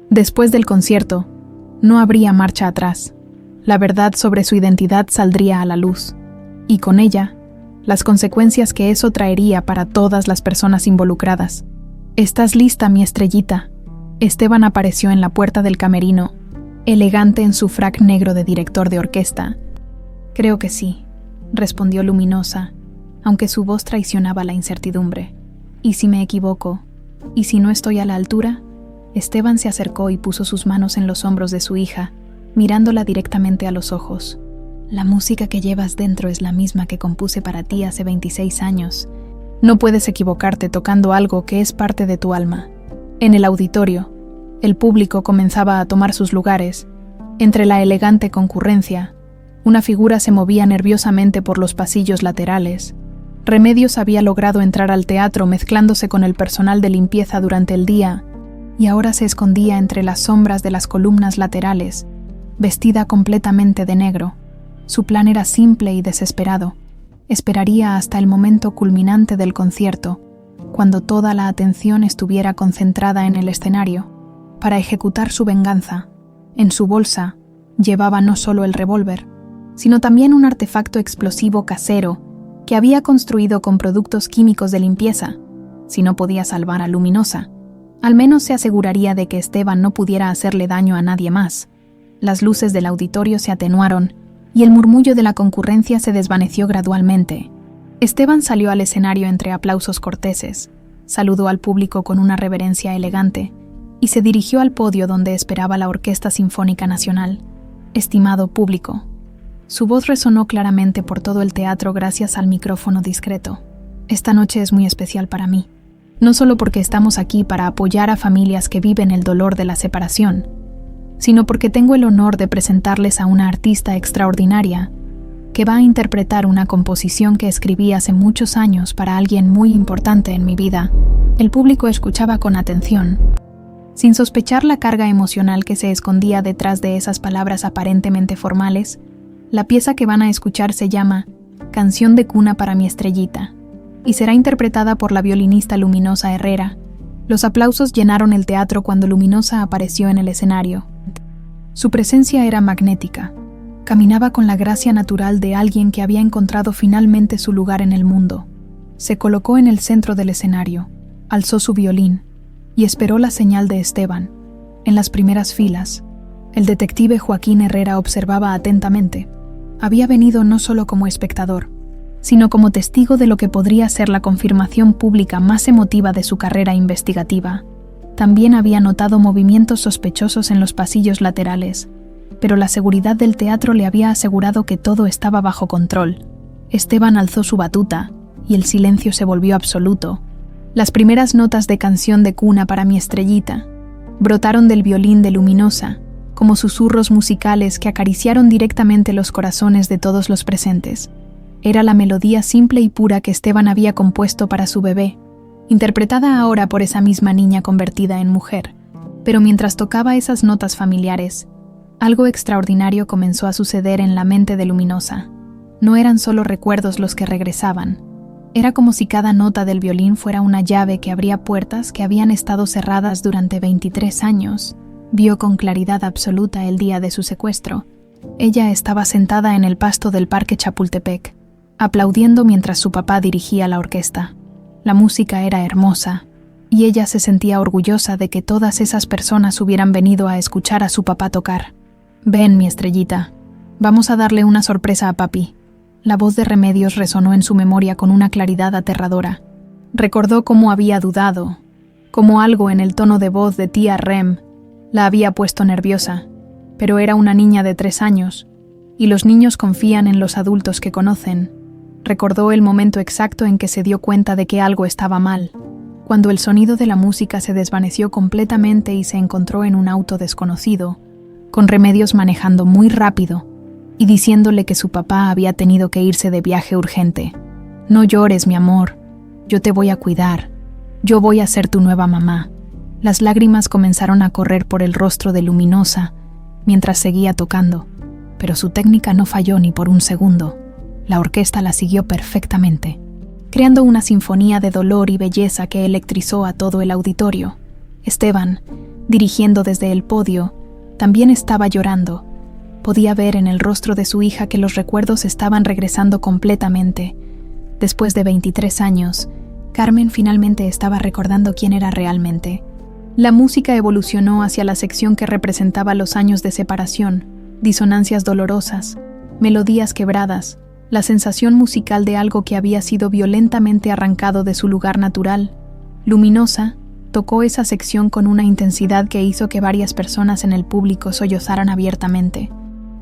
A: Después del concierto, no habría marcha atrás. La verdad sobre su identidad saldría a la luz, y con ella, las consecuencias que eso traería para todas las personas involucradas. ¿Estás lista, mi estrellita? Esteban apareció en la puerta del camerino, elegante en su frac negro de director de orquesta. Creo que sí, respondió Luminosa, aunque su voz traicionaba la incertidumbre. ¿Y si me equivoco? ¿Y si no estoy a la altura? Esteban se acercó y puso sus manos en los hombros de su hija, mirándola directamente a los ojos. La música que llevas dentro es la misma que compuse para ti hace 26 años. No puedes equivocarte tocando algo que es parte de tu alma. En el auditorio, el público comenzaba a tomar sus lugares. Entre la elegante concurrencia, una figura se movía nerviosamente por los pasillos laterales. Remedios había logrado entrar al teatro mezclándose con el personal de limpieza durante el día, y ahora se escondía entre las sombras de las columnas laterales, vestida completamente de negro. Su plan era simple y desesperado. Esperaría hasta el momento culminante del concierto, cuando toda la atención estuviera concentrada en el escenario, para ejecutar su venganza. En su bolsa llevaba no solo el revólver, sino también un artefacto explosivo casero que había construido con productos químicos de limpieza. Si no podía salvar a Luminosa, al menos se aseguraría de que Esteban no pudiera hacerle daño a nadie más. Las luces del auditorio se atenuaron y el murmullo de la concurrencia se desvaneció gradualmente. Esteban salió al escenario entre aplausos corteses, saludó al público con una reverencia elegante y se dirigió al podio donde esperaba la Orquesta Sinfónica Nacional. Estimado público. Su voz resonó claramente por todo el teatro gracias al micrófono discreto. Esta noche es muy especial para mí, no solo porque estamos aquí para apoyar a familias que viven el dolor de la separación, sino porque tengo el honor de presentarles a una artista extraordinaria que va a interpretar una composición que escribí hace muchos años para alguien muy importante en mi vida. El público escuchaba con atención, sin sospechar la carga emocional que se escondía detrás de esas palabras aparentemente formales. La pieza que van a escuchar se llama Canción de cuna para mi estrellita y será interpretada por la violinista Luminosa Herrera. Los aplausos llenaron el teatro cuando Luminosa apareció en el escenario. Su presencia era magnética. Caminaba con la gracia natural de alguien que había encontrado finalmente su lugar en el mundo. Se colocó en el centro del escenario, alzó su violín y esperó la señal de Esteban. En las primeras filas, el detective Joaquín Herrera observaba atentamente. Había venido no solo como espectador, sino como testigo de lo que podría ser la confirmación pública más emotiva de su carrera investigativa. También había notado movimientos sospechosos en los pasillos laterales, pero la seguridad del teatro le había asegurado que todo estaba bajo control. Esteban alzó su batuta y el silencio se volvió absoluto. Las primeras notas de Canción de cuna para mi estrellita brotaron del violín de Luminosa, como susurros musicales que acariciaron directamente los corazones de todos los presentes. Era la melodía simple y pura que Esteban había compuesto para su bebé, interpretada ahora por esa misma niña convertida en mujer. Pero mientras tocaba esas notas familiares, algo extraordinario comenzó a suceder en la mente de Luminosa. No eran solo recuerdos los que regresaban. Era como si cada nota del violín fuera una llave que abría puertas que habían estado cerradas durante 23 años. Vio con claridad absoluta el día de su secuestro. Ella estaba sentada en el pasto del Parque Chapultepec, aplaudiendo mientras su papá dirigía la orquesta. La música era hermosa, y ella se sentía orgullosa de que todas esas personas hubieran venido a escuchar a su papá tocar. «Ven, mi estrellita, vamos a darle una sorpresa a papi». La voz de Remedios resonó en su memoria con una claridad aterradora. Recordó cómo había dudado, cómo algo en el tono de voz de tía Rem la había puesto nerviosa, pero era una niña de 3 años, y los niños confían en los adultos que conocen. Recordó el momento exacto en que se dio cuenta de que algo estaba mal, cuando el sonido de la música se desvaneció completamente y se encontró en un auto desconocido, con Remedios manejando muy rápido y diciéndole que su papá había tenido que irse de viaje urgente. «No llores, mi amor, yo te voy a cuidar, yo voy a ser tu nueva mamá». Las lágrimas comenzaron a correr por el rostro de Luminosa mientras seguía tocando, pero su técnica no falló ni por un segundo. La orquesta la siguió perfectamente, creando una sinfonía de dolor y belleza que electrizó a todo el auditorio. Esteban, dirigiendo desde el podio, también estaba llorando. Podía ver en el rostro de su hija que los recuerdos estaban regresando completamente. Después de 23 años, Carmen finalmente estaba recordando quién era realmente. La música evolucionó hacia la sección que representaba los años de separación, disonancias dolorosas, melodías quebradas, la sensación musical de algo que había sido violentamente arrancado de su lugar natural. Luminosa tocó esa sección con una intensidad que hizo que varias personas en el público sollozaran abiertamente,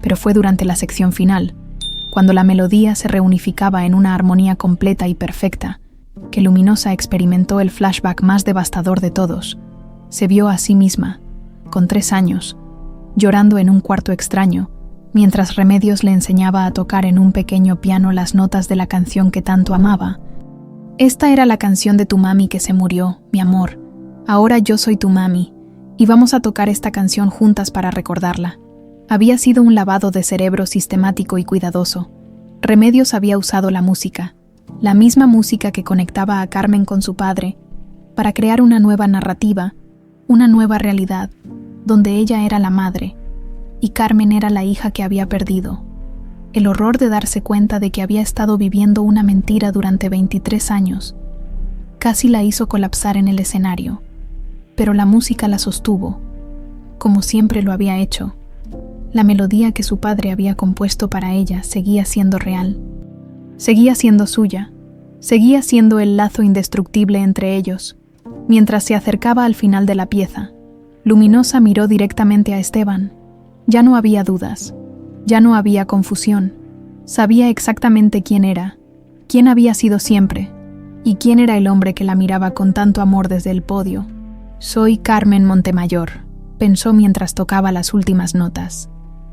A: pero fue durante la sección final, cuando la melodía se reunificaba en una armonía completa y perfecta, que Luminosa experimentó el flashback más devastador de todos. Se vio a sí misma, con 3 años, llorando en un cuarto extraño, mientras Remedios le enseñaba a tocar en un pequeño piano las notas de la canción que tanto amaba. «Esta era la canción de tu mami que se murió, mi amor. Ahora yo soy tu mami, y vamos a tocar esta canción juntas para recordarla». Había sido un lavado de cerebro sistemático y cuidadoso. Remedios había usado la música, la misma música que conectaba a Carmen con su padre, para crear una nueva narrativa, una nueva realidad, donde ella era la madre y Carmen era la hija que había perdido. El horror de darse cuenta de que había estado viviendo una mentira durante 23 años casi la hizo colapsar en el escenario, pero la música la sostuvo, como siempre lo había hecho. La melodía que su padre había compuesto para ella seguía siendo real, seguía siendo suya, seguía siendo el lazo indestructible entre ellos. Mientras se acercaba al final de la pieza, Luminosa miró directamente a Esteban. Ya no había dudas, ya no había confusión. Sabía exactamente quién era, quién había sido siempre, y quién era el hombre que la miraba con tanto amor desde el podio. «Soy Carmen Montemayor», pensó mientras tocaba las últimas notas.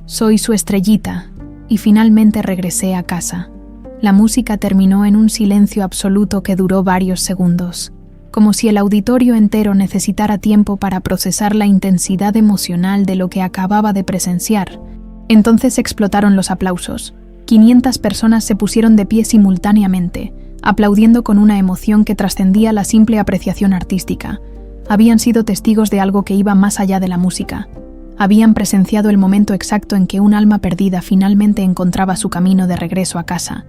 A: «Soy su estrellita», y finalmente regresé a casa. La música terminó en un silencio absoluto que duró varios segundos, como si el auditorio entero necesitara tiempo para procesar la intensidad emocional de lo que acababa de presenciar. Entonces explotaron los aplausos. 500 personas se pusieron de pie simultáneamente, aplaudiendo con una emoción que trascendía la simple apreciación artística. Habían sido testigos de algo que iba más allá de la música. Habían presenciado el momento exacto en que un alma perdida finalmente encontraba su camino de regreso a casa.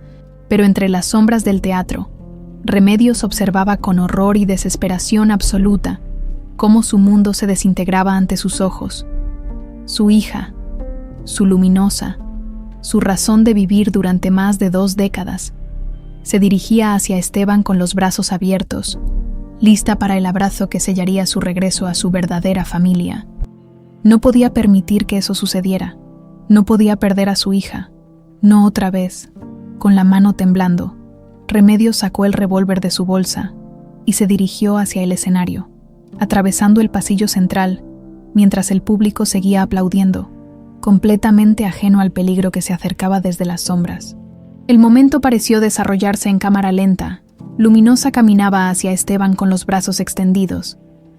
A: Pero entre las sombras del teatro, Remedios observaba con horror y desesperación absoluta cómo su mundo se desintegraba ante sus ojos. Su hija, su Luminosa, su razón de vivir durante más de 2 décadas, se dirigía hacia Esteban con los brazos abiertos, lista para el abrazo que sellaría su regreso a su verdadera familia. No podía permitir que eso sucediera. No podía perder a su hija. No otra vez. Con la mano temblando, Remedios sacó el revólver de su bolsa y se dirigió hacia el escenario, atravesando el pasillo central, mientras el público seguía aplaudiendo, completamente ajeno al peligro que se acercaba desde las sombras. El momento pareció desarrollarse en cámara lenta. Luminosa caminaba hacia Esteban con los brazos extendidos,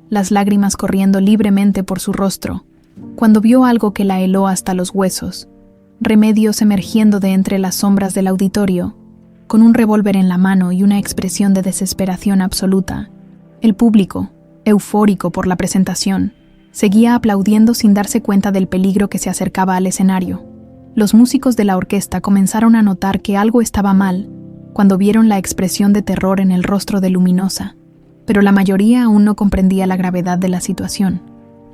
A: las lágrimas corriendo libremente por su rostro, cuando vio algo que la heló hasta los huesos. Remedios, emergiendo de entre las sombras del auditorio, con un revólver en la mano y una expresión de desesperación absoluta. El público, eufórico por la presentación, seguía aplaudiendo sin darse cuenta del peligro que se acercaba al escenario. Los músicos de la orquesta comenzaron a notar que algo estaba mal cuando vieron la expresión de terror en el rostro de Luminosa, pero la mayoría aún no comprendía la gravedad de la situación.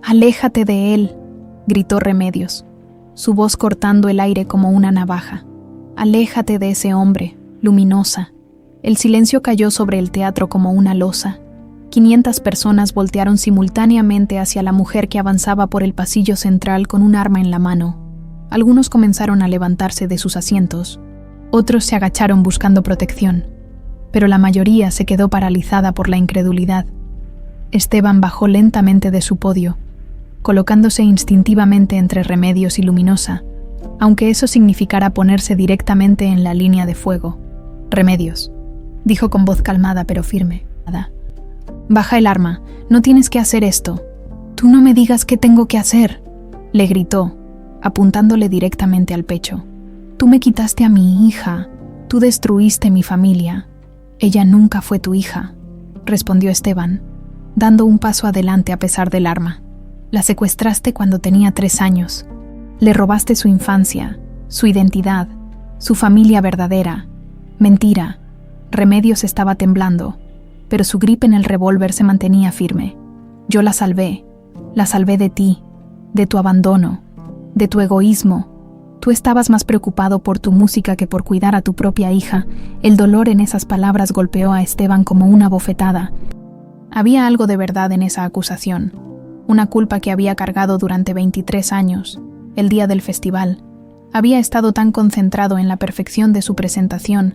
A: «¡Aléjate de él!», gritó Remedios, su voz cortando el aire como una navaja. «¡Aléjate de ese hombre, Luminosa!». El silencio cayó sobre el teatro como una losa. 500 personas voltearon simultáneamente hacia la mujer que avanzaba por el pasillo central con un arma en la mano. Algunos comenzaron a levantarse de sus asientos. Otros se agacharon buscando protección, pero la mayoría se quedó paralizada por la incredulidad. Esteban bajó lentamente de su podio, colocándose instintivamente entre Remedios y Luminosa, aunque eso significara ponerse directamente en la línea de fuego. «Remedios», dijo con voz calmada pero firme. «Baja el arma, no tienes que hacer esto». «Tú no me digas qué tengo que hacer», le gritó, apuntándole directamente al pecho. «Tú me quitaste a mi hija, tú destruiste mi familia». «Ella nunca fue tu hija», respondió Esteban, dando un paso adelante a pesar del arma. «La secuestraste cuando tenía 3 años. Le robaste su infancia, su identidad, su familia verdadera. Mentira». Remedios estaba temblando, pero su grip en el revólver se mantenía firme. «Yo la salvé de ti, de tu abandono, de tu egoísmo. Tú estabas más preocupado por tu música que por cuidar a tu propia hija». El dolor en esas palabras golpeó a Esteban como una bofetada. Había algo de verdad en esa acusación, una culpa que había cargado durante 23 años. El día del festival, había estado tan concentrado en la perfección de su presentación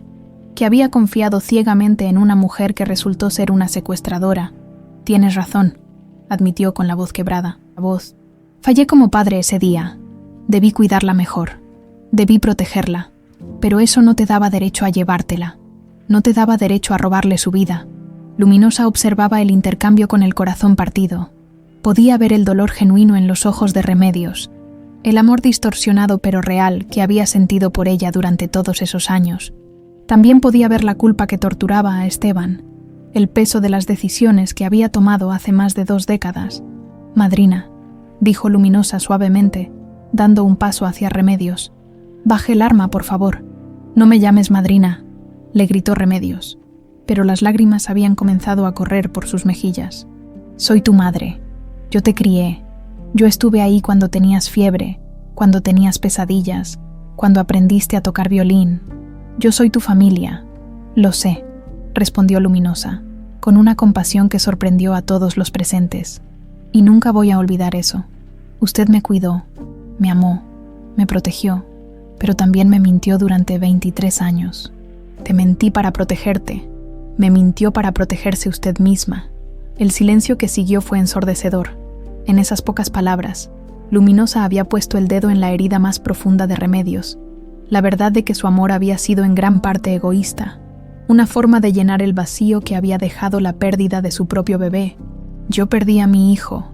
A: que había confiado ciegamente en una mujer que resultó ser una secuestradora. «Tienes razón», admitió con la voz quebrada. «Fallé como padre ese día. Debí cuidarla mejor. Debí protegerla. Pero eso no te daba derecho a llevártela. No te daba derecho a robarle su vida». Luminosa observaba el intercambio con el corazón partido. Podía ver el dolor genuino en los ojos de Remedios, el amor distorsionado pero real que había sentido por ella durante todos esos años. También podía ver la culpa que torturaba a Esteban, el peso de las decisiones que había tomado hace más de 2 décadas. «Madrina», dijo Luminosa suavemente, dando un paso hacia Remedios. «Baje el arma, por favor». «No me llames madrina», le gritó Remedios, pero las lágrimas habían comenzado a correr por sus mejillas. «Soy tu madre. Yo te crié. Yo estuve ahí cuando tenías fiebre, cuando tenías pesadillas, cuando aprendiste a tocar violín. Yo soy tu familia». «Lo sé», respondió Luminosa, con una compasión que sorprendió a todos los presentes. «Y nunca voy a olvidar eso. Usted me cuidó, me amó, me protegió, pero también me mintió durante 23 años. Te mentí para protegerte. Me mintió para protegerse usted misma». El silencio que siguió fue ensordecedor. En esas pocas palabras, Luminosa había puesto el dedo en la herida más profunda de Remedios, la verdad de que su amor había sido en gran parte egoísta, una forma de llenar el vacío que había dejado la pérdida de su propio bebé. «Yo perdí a mi hijo»,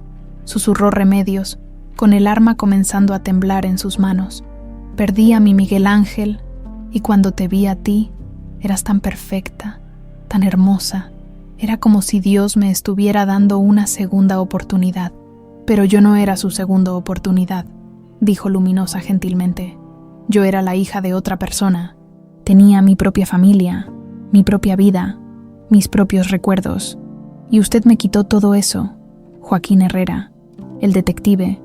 A: susurró Remedios, con el arma comenzando a temblar en sus manos. «Perdí a mi Miguel Ángel, y cuando te vi a ti, eras tan perfecta, tan hermosa. Era como si Dios me estuviera dando una segunda oportunidad». «Pero yo no era su segunda oportunidad», dijo Luminosa gentilmente. «Yo era la hija de otra persona. Tenía mi propia familia, mi propia vida, mis propios recuerdos. Y usted me quitó todo eso». Joaquín Herrera, el detective,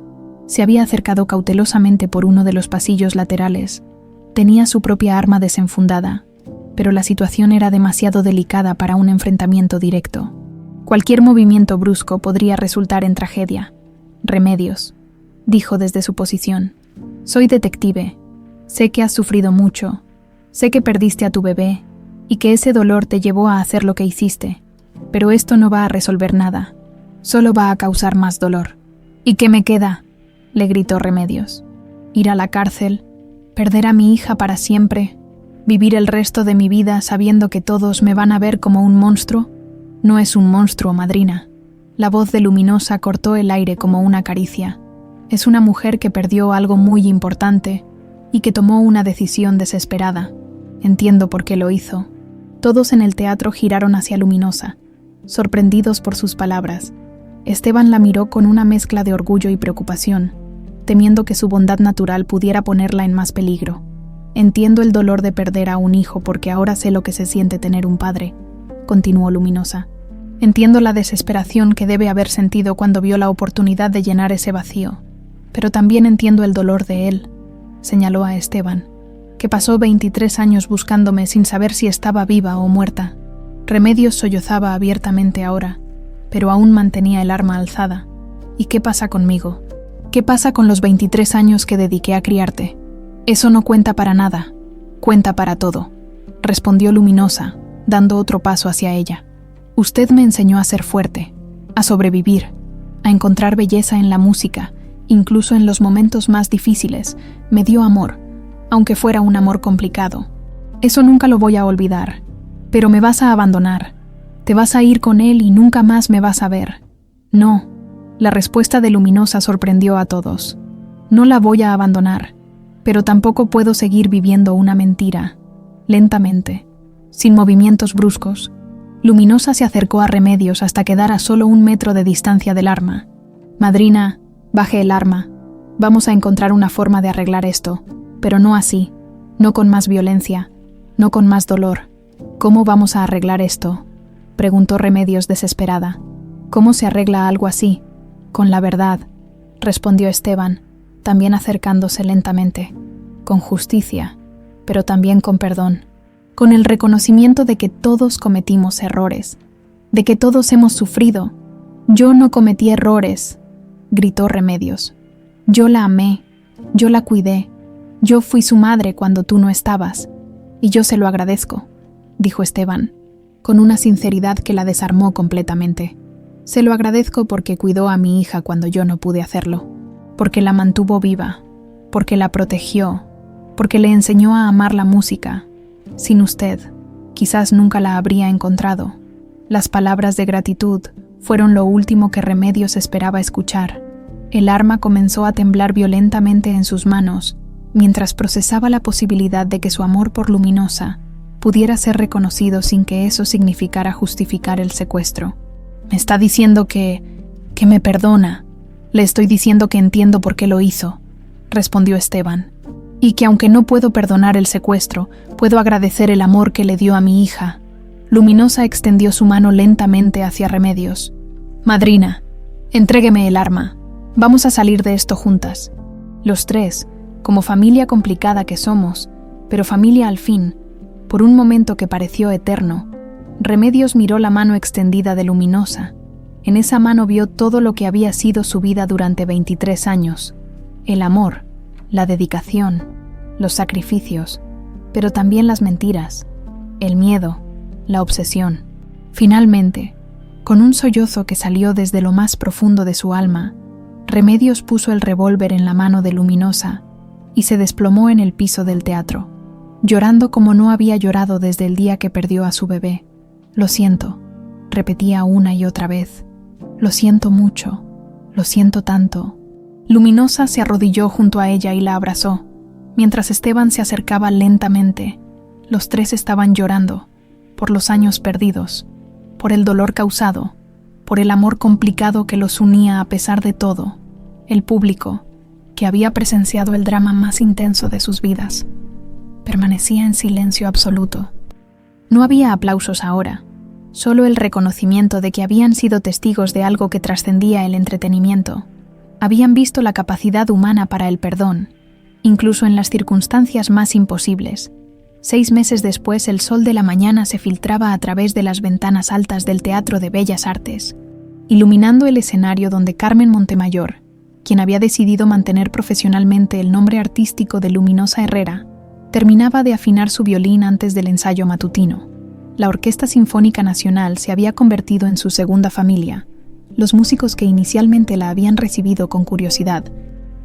A: se había acercado cautelosamente por uno de los pasillos laterales. Tenía su propia arma desenfundada, pero la situación era demasiado delicada para un enfrentamiento directo. Cualquier movimiento brusco podría resultar en tragedia. Remedios, dijo desde su posición. Soy detective. Sé que has sufrido mucho. Sé que perdiste a tu bebé y que ese dolor te llevó a hacer lo que hiciste. Pero esto no va a resolver nada. Solo va a causar más dolor. ¿Y qué me queda?, le gritó Remedios. Ir a la cárcel, perder a mi hija para siempre, vivir el resto de mi vida sabiendo que todos me van a ver como un monstruo. No es un monstruo, madrina. La voz de Luminosa cortó el aire como una caricia. Es una mujer que perdió algo muy importante y que tomó una decisión desesperada. Entiendo por qué lo hizo. Todos en el teatro giraron hacia Luminosa, sorprendidos por sus palabras. Esteban la miró con una mezcla de orgullo y preocupación, temiendo que su bondad natural pudiera ponerla en más peligro. Entiendo el dolor de perder a un hijo porque ahora sé lo que se siente tener un padre, continuó Luminosa. Entiendo la desesperación que debe haber sentido cuando vio la oportunidad de llenar ese vacío, pero también entiendo el dolor de él, señaló a Esteban, que pasó 23 años buscándome sin saber si estaba viva o muerta. Remedios sollozaba abiertamente ahora, pero aún mantenía el arma alzada. ¿Y qué pasa conmigo? ¿Qué pasa con los 23 años que dediqué a criarte? Eso no cuenta para nada, cuenta para todo, respondió Luminosa, dando otro paso hacia ella. Usted me enseñó a ser fuerte, a sobrevivir, a encontrar belleza en la música, incluso en los momentos más difíciles. Me dio amor, aunque fuera un amor complicado. Eso nunca lo voy a olvidar. Pero me vas a abandonar. Te vas a ir con él y nunca más me vas a ver. No. La respuesta de Luminosa sorprendió a todos. No la voy a abandonar, pero tampoco puedo seguir viviendo una mentira. Lentamente, sin movimientos bruscos, Luminosa se acercó a Remedios hasta quedar a solo 1 metro de distancia del arma. Madrina, baje el arma. Vamos a encontrar una forma de arreglar esto, pero no así, no con más violencia, no con más dolor. ¿Cómo vamos a arreglar esto?, preguntó Remedios desesperada. ¿Cómo se arregla algo así? Con la verdad, respondió Esteban, también acercándose lentamente. Con justicia, pero también con perdón. Con el reconocimiento de que todos cometimos errores, de que todos hemos sufrido. Yo no cometí errores, gritó Remedios. Yo la amé, yo la cuidé, yo fui su madre cuando tú no estabas, y yo se lo agradezco, dijo Esteban, con una sinceridad que la desarmó completamente. Se lo agradezco porque cuidó a mi hija cuando yo no pude hacerlo, porque la mantuvo viva, porque la protegió, porque le enseñó a amar la música. Sin usted, quizás nunca la habría encontrado. Las palabras de gratitud fueron lo último que Remedios esperaba escuchar. El arma comenzó a temblar violentamente en sus manos, mientras procesaba la posibilidad de que su amor por Luminosa pudiera ser reconocido sin que eso significara justificar el secuestro. Me está diciendo que me perdona. Le estoy diciendo que entiendo por qué lo hizo, respondió Esteban, y que aunque no puedo perdonar el secuestro, puedo agradecer el amor que le dio a mi hija. Luminosa extendió su mano lentamente hacia Remedios. Madrina, entrégueme el arma. Vamos a salir de esto juntas. Los tres, como familia complicada que somos, pero familia al fin, por un momento que pareció eterno, Remedios miró la mano extendida de Luminosa. En esa mano vio todo lo que había sido su vida durante 23 años. El amor, la dedicación, los sacrificios, pero también las mentiras, el miedo, la obsesión. Finalmente, con un sollozo que salió desde lo más profundo de su alma, Remedios puso el revólver en la mano de Luminosa y se desplomó en el piso del teatro, llorando como no había llorado desde el día que perdió a su bebé. Lo siento, repetía una y otra vez. Lo siento mucho, lo siento tanto. Luminosa se arrodilló junto a ella y la abrazó, mientras Esteban se acercaba lentamente. Los tres estaban llorando, por los años perdidos, por el dolor causado, por el amor complicado que los unía a pesar de todo. El público, que había presenciado el drama más intenso de sus vidas, permanecía en silencio absoluto. No había aplausos ahora, solo el reconocimiento de que habían sido testigos de algo que trascendía el entretenimiento. Habían visto la capacidad humana para el perdón, incluso en las circunstancias más imposibles, 6 meses después, el sol de la mañana se filtraba a través de las ventanas altas del Teatro de Bellas Artes, iluminando el escenario donde Carmen Montemayor, quien había decidido mantener profesionalmente el nombre artístico de Luminosa Herrera, terminaba de afinar su violín antes del ensayo matutino. La Orquesta Sinfónica Nacional se había convertido en su segunda familia. Los músicos que inicialmente la habían recibido con curiosidad,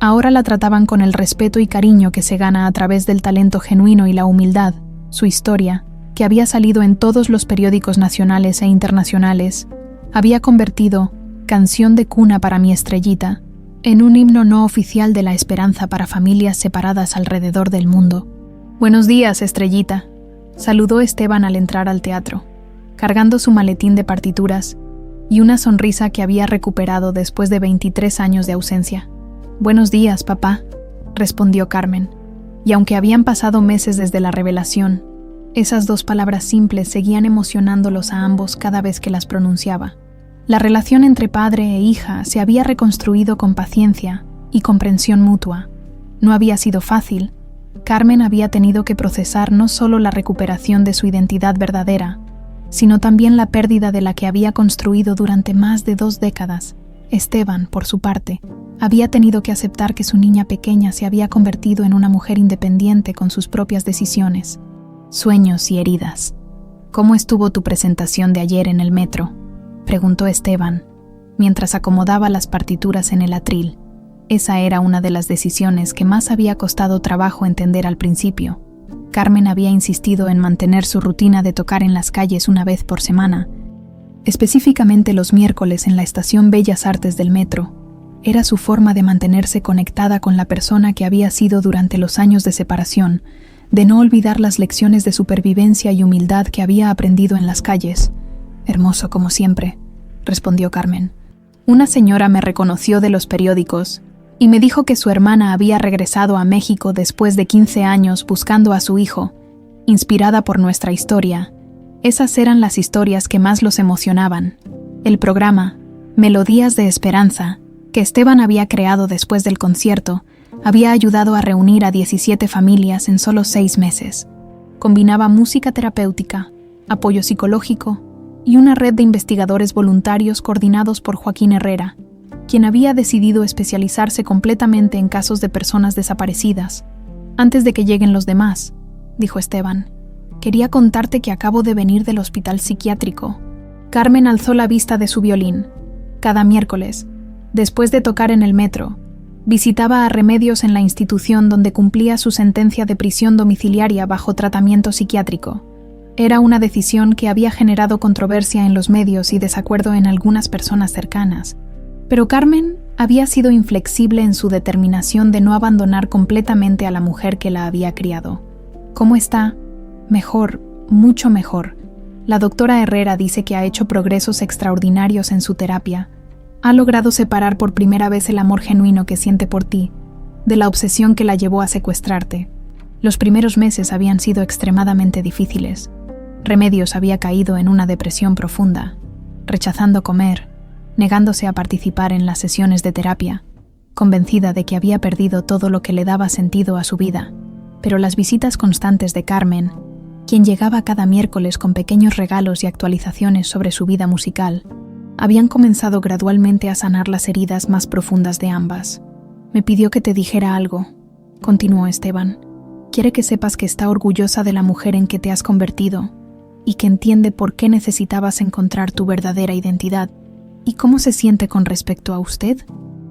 A: ahora la trataban con el respeto y cariño que se gana a través del talento genuino y la humildad. Su historia, que había salido en todos los periódicos nacionales e internacionales, había convertido Canción de cuna para mi estrellita en un himno no oficial de la esperanza para familias separadas alrededor del mundo. «Buenos días, estrellita», saludó Esteban al entrar al teatro, cargando su maletín de partituras y una sonrisa que había recuperado después de 23 años de ausencia. «Buenos días, papá», respondió Carmen, y aunque habían pasado meses desde la revelación, esas 2 palabras simples seguían emocionándolos a ambos cada vez que las pronunciaba. La relación entre padre e hija se había reconstruido con paciencia y comprensión mutua. No había sido fácil. Carmen había tenido que procesar no solo la recuperación de su identidad verdadera, sino también la pérdida de la que había construido durante más de 2 décadas. Esteban, por su parte, había tenido que aceptar que su niña pequeña se había convertido en una mujer independiente con sus propias decisiones, sueños y heridas. «¿Cómo estuvo tu presentación de ayer en el metro?», preguntó Esteban, mientras acomodaba las partituras en el atril. Esa era una de las decisiones que más había costado trabajo entender al principio. Carmen había insistido en mantener su rutina de tocar en las calles una vez por semana, específicamente los miércoles en la estación Bellas Artes del metro. Era su forma de mantenerse conectada con la persona que había sido durante los años de separación, de no olvidar las lecciones de supervivencia y humildad que había aprendido en las calles. «Hermoso como siempre», respondió Carmen. «Una señora me reconoció de los periódicos y me dijo que su hermana había regresado a México después de 15 años buscando a su hijo, inspirada por nuestra historia. Esas eran las historias que más los emocionaban. El programa, Melodías de Esperanza, que Esteban había creado después del concierto, había ayudado a reunir a 17 familias en solo 6 meses. Combinaba música terapéutica, apoyo psicológico y una red de investigadores voluntarios coordinados por Joaquín Herrera, quien había decidido especializarse completamente en casos de personas desaparecidas. «Antes de que lleguen los demás», dijo Esteban, «quería contarte que acabo de venir del hospital psiquiátrico». Carmen alzó la vista de su violín. Cada miércoles, después de tocar en el metro, visitaba a Remedios en la institución donde cumplía su sentencia de prisión domiciliaria bajo tratamiento psiquiátrico. Era una decisión que había generado controversia en los medios y desacuerdo en algunas personas cercanas. Pero Carmen había sido inflexible en su determinación de no abandonar completamente a la mujer que la había criado. «¿Cómo está?» «Mejor, mucho mejor. La doctora Herrera dice que ha hecho progresos extraordinarios en su terapia. Ha logrado separar por primera vez el amor genuino que siente por ti, de la obsesión que la llevó a secuestrarte. Los primeros meses habían sido extremadamente difíciles. Remedios había caído en una depresión profunda, rechazando comer, negándose a participar en las sesiones de terapia, convencida de que había perdido todo lo que le daba sentido a su vida. Pero las visitas constantes de Carmen, quien llegaba cada miércoles con pequeños regalos y actualizaciones sobre su vida musical, habían comenzado gradualmente a sanar las heridas más profundas de ambas. «Me pidió que te dijera algo», continuó Esteban. «Quiere que sepas que está orgullosa de la mujer en que te has convertido y que entiende por qué necesitabas encontrar tu verdadera identidad. ¿Y cómo se siente con respecto a usted?»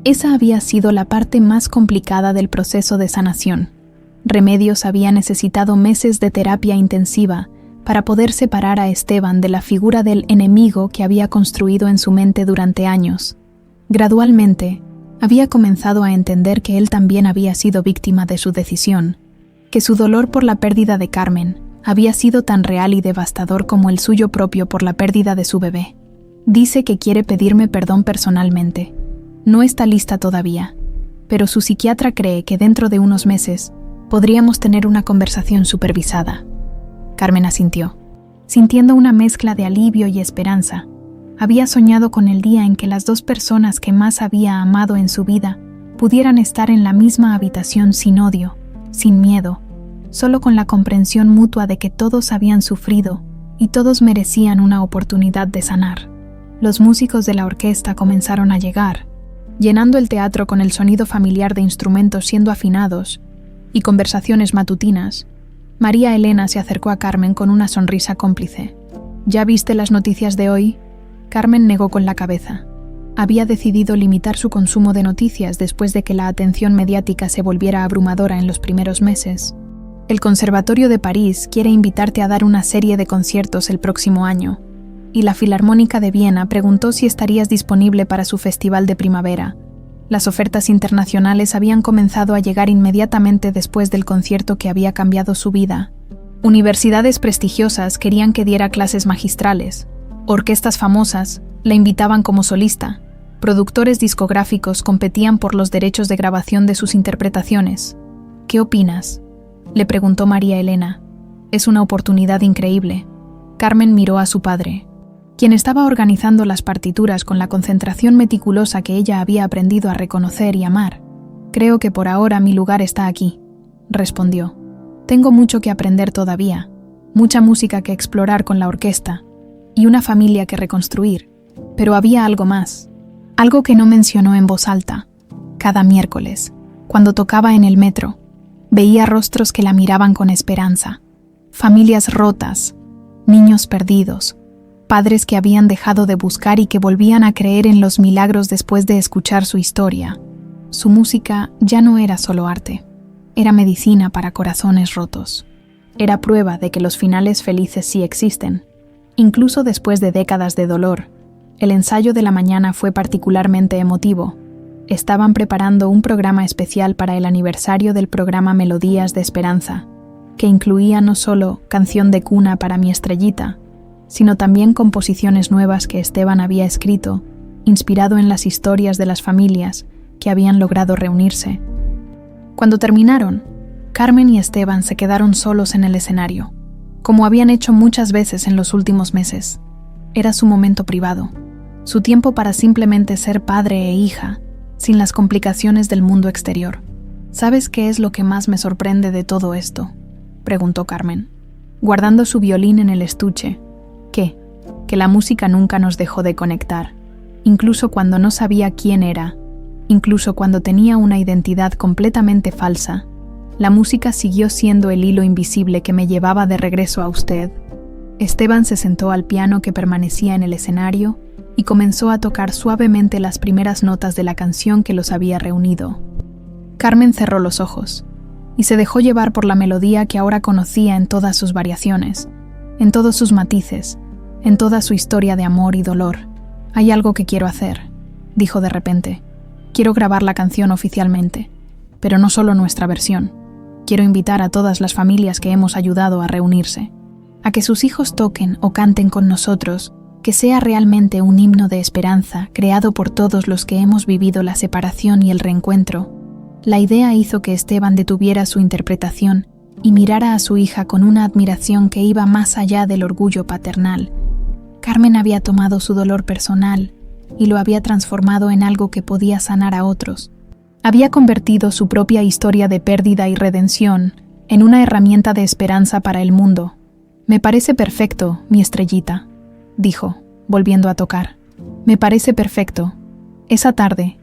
A: Esa había sido la parte más complicada del proceso de sanación. Remedios había necesitado meses de terapia intensiva para poder separar a Esteban de la figura del enemigo que había construido en su mente durante años. Gradualmente, había comenzado a entender que él también había sido víctima de su decisión, que su dolor por la pérdida de Carmen había sido tan real y devastador como el suyo propio por la pérdida de su bebé. «Dice que quiere pedirme perdón personalmente. No está lista todavía, pero su psiquiatra cree que dentro de unos meses podríamos tener una conversación supervisada». Carmen asintió, sintiendo una mezcla de alivio y esperanza. Había soñado con el día en que las 2 personas que más había amado en su vida pudieran estar en la misma habitación sin odio, sin miedo, solo con la comprensión mutua de que todos habían sufrido y todos merecían una oportunidad de sanar. Los músicos de la orquesta comenzaron a llegar, llenando el teatro con el sonido familiar de instrumentos siendo afinados y conversaciones matutinas. María Elena se acercó a Carmen con una sonrisa cómplice. ¿Ya viste las noticias de hoy? Carmen negó con la cabeza. Había decidido limitar su consumo de noticias después de que la atención mediática se volviera abrumadora en los primeros meses. El Conservatorio de París quiere invitarte a dar una serie de conciertos el próximo año, y la Filarmónica de Viena preguntó si estarías disponible para su festival de primavera. Las ofertas internacionales habían comenzado a llegar inmediatamente después del concierto que había cambiado su vida. Universidades prestigiosas querían que diera clases magistrales. Orquestas famosas la invitaban como solista. Productores discográficos competían por los derechos de grabación de sus interpretaciones. ¿Qué opinas?, le preguntó María Elena. Es una oportunidad increíble. Carmen miró a su padre, quien estaba organizando las partituras con la concentración meticulosa que ella había aprendido a reconocer y amar. Creo que por ahora mi lugar está aquí, respondió. Tengo mucho que aprender todavía, mucha música que explorar con la orquesta y una familia que reconstruir. Pero había algo más, algo que no mencionó en voz alta. Cada miércoles, cuando tocaba en el metro, veía rostros que la miraban con esperanza, familias rotas, niños perdidos, padres que habían dejado de buscar y que volvían a creer en los milagros después de escuchar su historia. Su música ya no era solo arte, era medicina para corazones rotos. Era prueba de que los finales felices sí existen, incluso después de décadas de dolor. El ensayo de la mañana fue particularmente emotivo. Estaban preparando un programa especial para el aniversario del programa Melodías de Esperanza, que incluía no solo Canción de cuna para mi estrellita, sino también composiciones nuevas que Esteban había escrito, inspirado en las historias de las familias que habían logrado reunirse. Cuando terminaron, Carmen y Esteban se quedaron solos en el escenario, como habían hecho muchas veces en los últimos meses. Era su momento privado, su tiempo para simplemente ser padre e hija, sin las complicaciones del mundo exterior. ¿Sabes qué es lo que más me sorprende de todo esto?, preguntó Carmen, guardando su violín en el estuche. ¿Qué? Que la música nunca nos dejó de conectar, incluso cuando no sabía quién era, incluso cuando tenía una identidad completamente falsa. La música siguió siendo el hilo invisible que me llevaba de regreso a usted. Esteban se sentó al piano que permanecía en el escenario y comenzó a tocar suavemente las primeras notas de la canción que los había reunido. Carmen cerró los ojos y se dejó llevar por la melodía que ahora conocía en todas sus variaciones, en todos sus matices, en toda su historia de amor y dolor. Hay algo que quiero hacer, dijo de repente. Quiero grabar la canción oficialmente, pero no solo nuestra versión. Quiero invitar a todas las familias que hemos ayudado a reunirse, a que sus hijos toquen o canten con nosotros, que sea realmente un himno de esperanza creado por todos los que hemos vivido la separación y el reencuentro. La idea hizo que Esteban detuviera su interpretación y mirara a su hija con una admiración que iba más allá del orgullo paternal. Carmen había tomado su dolor personal y lo había transformado en algo que podía sanar a otros. Había convertido su propia historia de pérdida y redención en una herramienta de esperanza para el mundo. Me parece perfecto, mi estrellita, dijo, volviendo a tocar. Me parece perfecto. Esa tarde,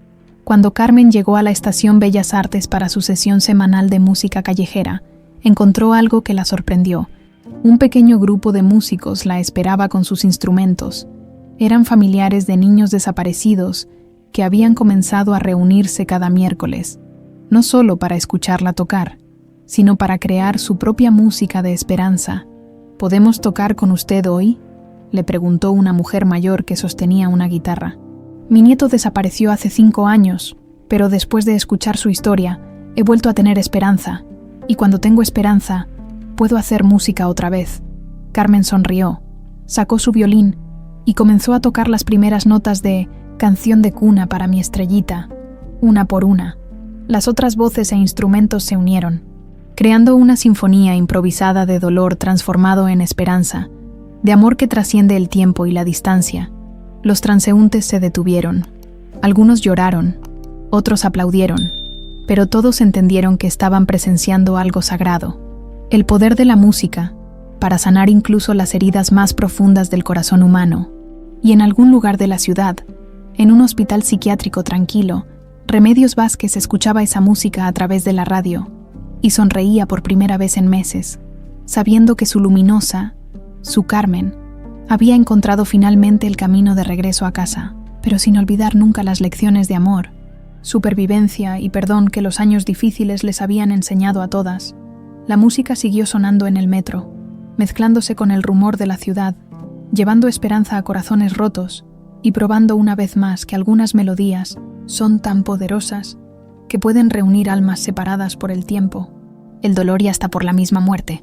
A: cuando Carmen llegó a la Estación Bellas Artes para su sesión semanal de música callejera, encontró algo que la sorprendió. Un pequeño grupo de músicos la esperaba con sus instrumentos. Eran familiares de niños desaparecidos que habían comenzado a reunirse cada miércoles, no solo para escucharla tocar, sino para crear su propia música de esperanza. ¿Podemos tocar con usted hoy?, le preguntó una mujer mayor que sostenía una guitarra. Mi nieto desapareció hace 5 años, pero después de escuchar su historia, he vuelto a tener esperanza, y cuando tengo esperanza, puedo hacer música otra vez. Carmen sonrió, sacó su violín y comenzó a tocar las primeras notas de Canción de cuna para mi estrellita, una por una. Las otras voces e instrumentos se unieron, creando una sinfonía improvisada de dolor transformado en esperanza, de amor que trasciende el tiempo y la distancia. Los transeúntes se detuvieron. Algunos lloraron, otros aplaudieron, pero todos entendieron que estaban presenciando algo sagrado. El poder de la música para sanar incluso las heridas más profundas del corazón humano. Y en algún lugar de la ciudad, en un hospital psiquiátrico tranquilo, Remedios Vázquez escuchaba esa música a través de la radio y sonreía por primera vez en meses, sabiendo que su luminosa, su Carmen, había encontrado finalmente el camino de regreso a casa, pero sin olvidar nunca las lecciones de amor, supervivencia y perdón que los años difíciles les habían enseñado a todas. La música siguió sonando en el metro, mezclándose con el rumor de la ciudad, llevando esperanza a corazones rotos y probando una vez más que algunas melodías son tan poderosas que pueden reunir almas separadas por el tiempo, el dolor y hasta por la misma muerte.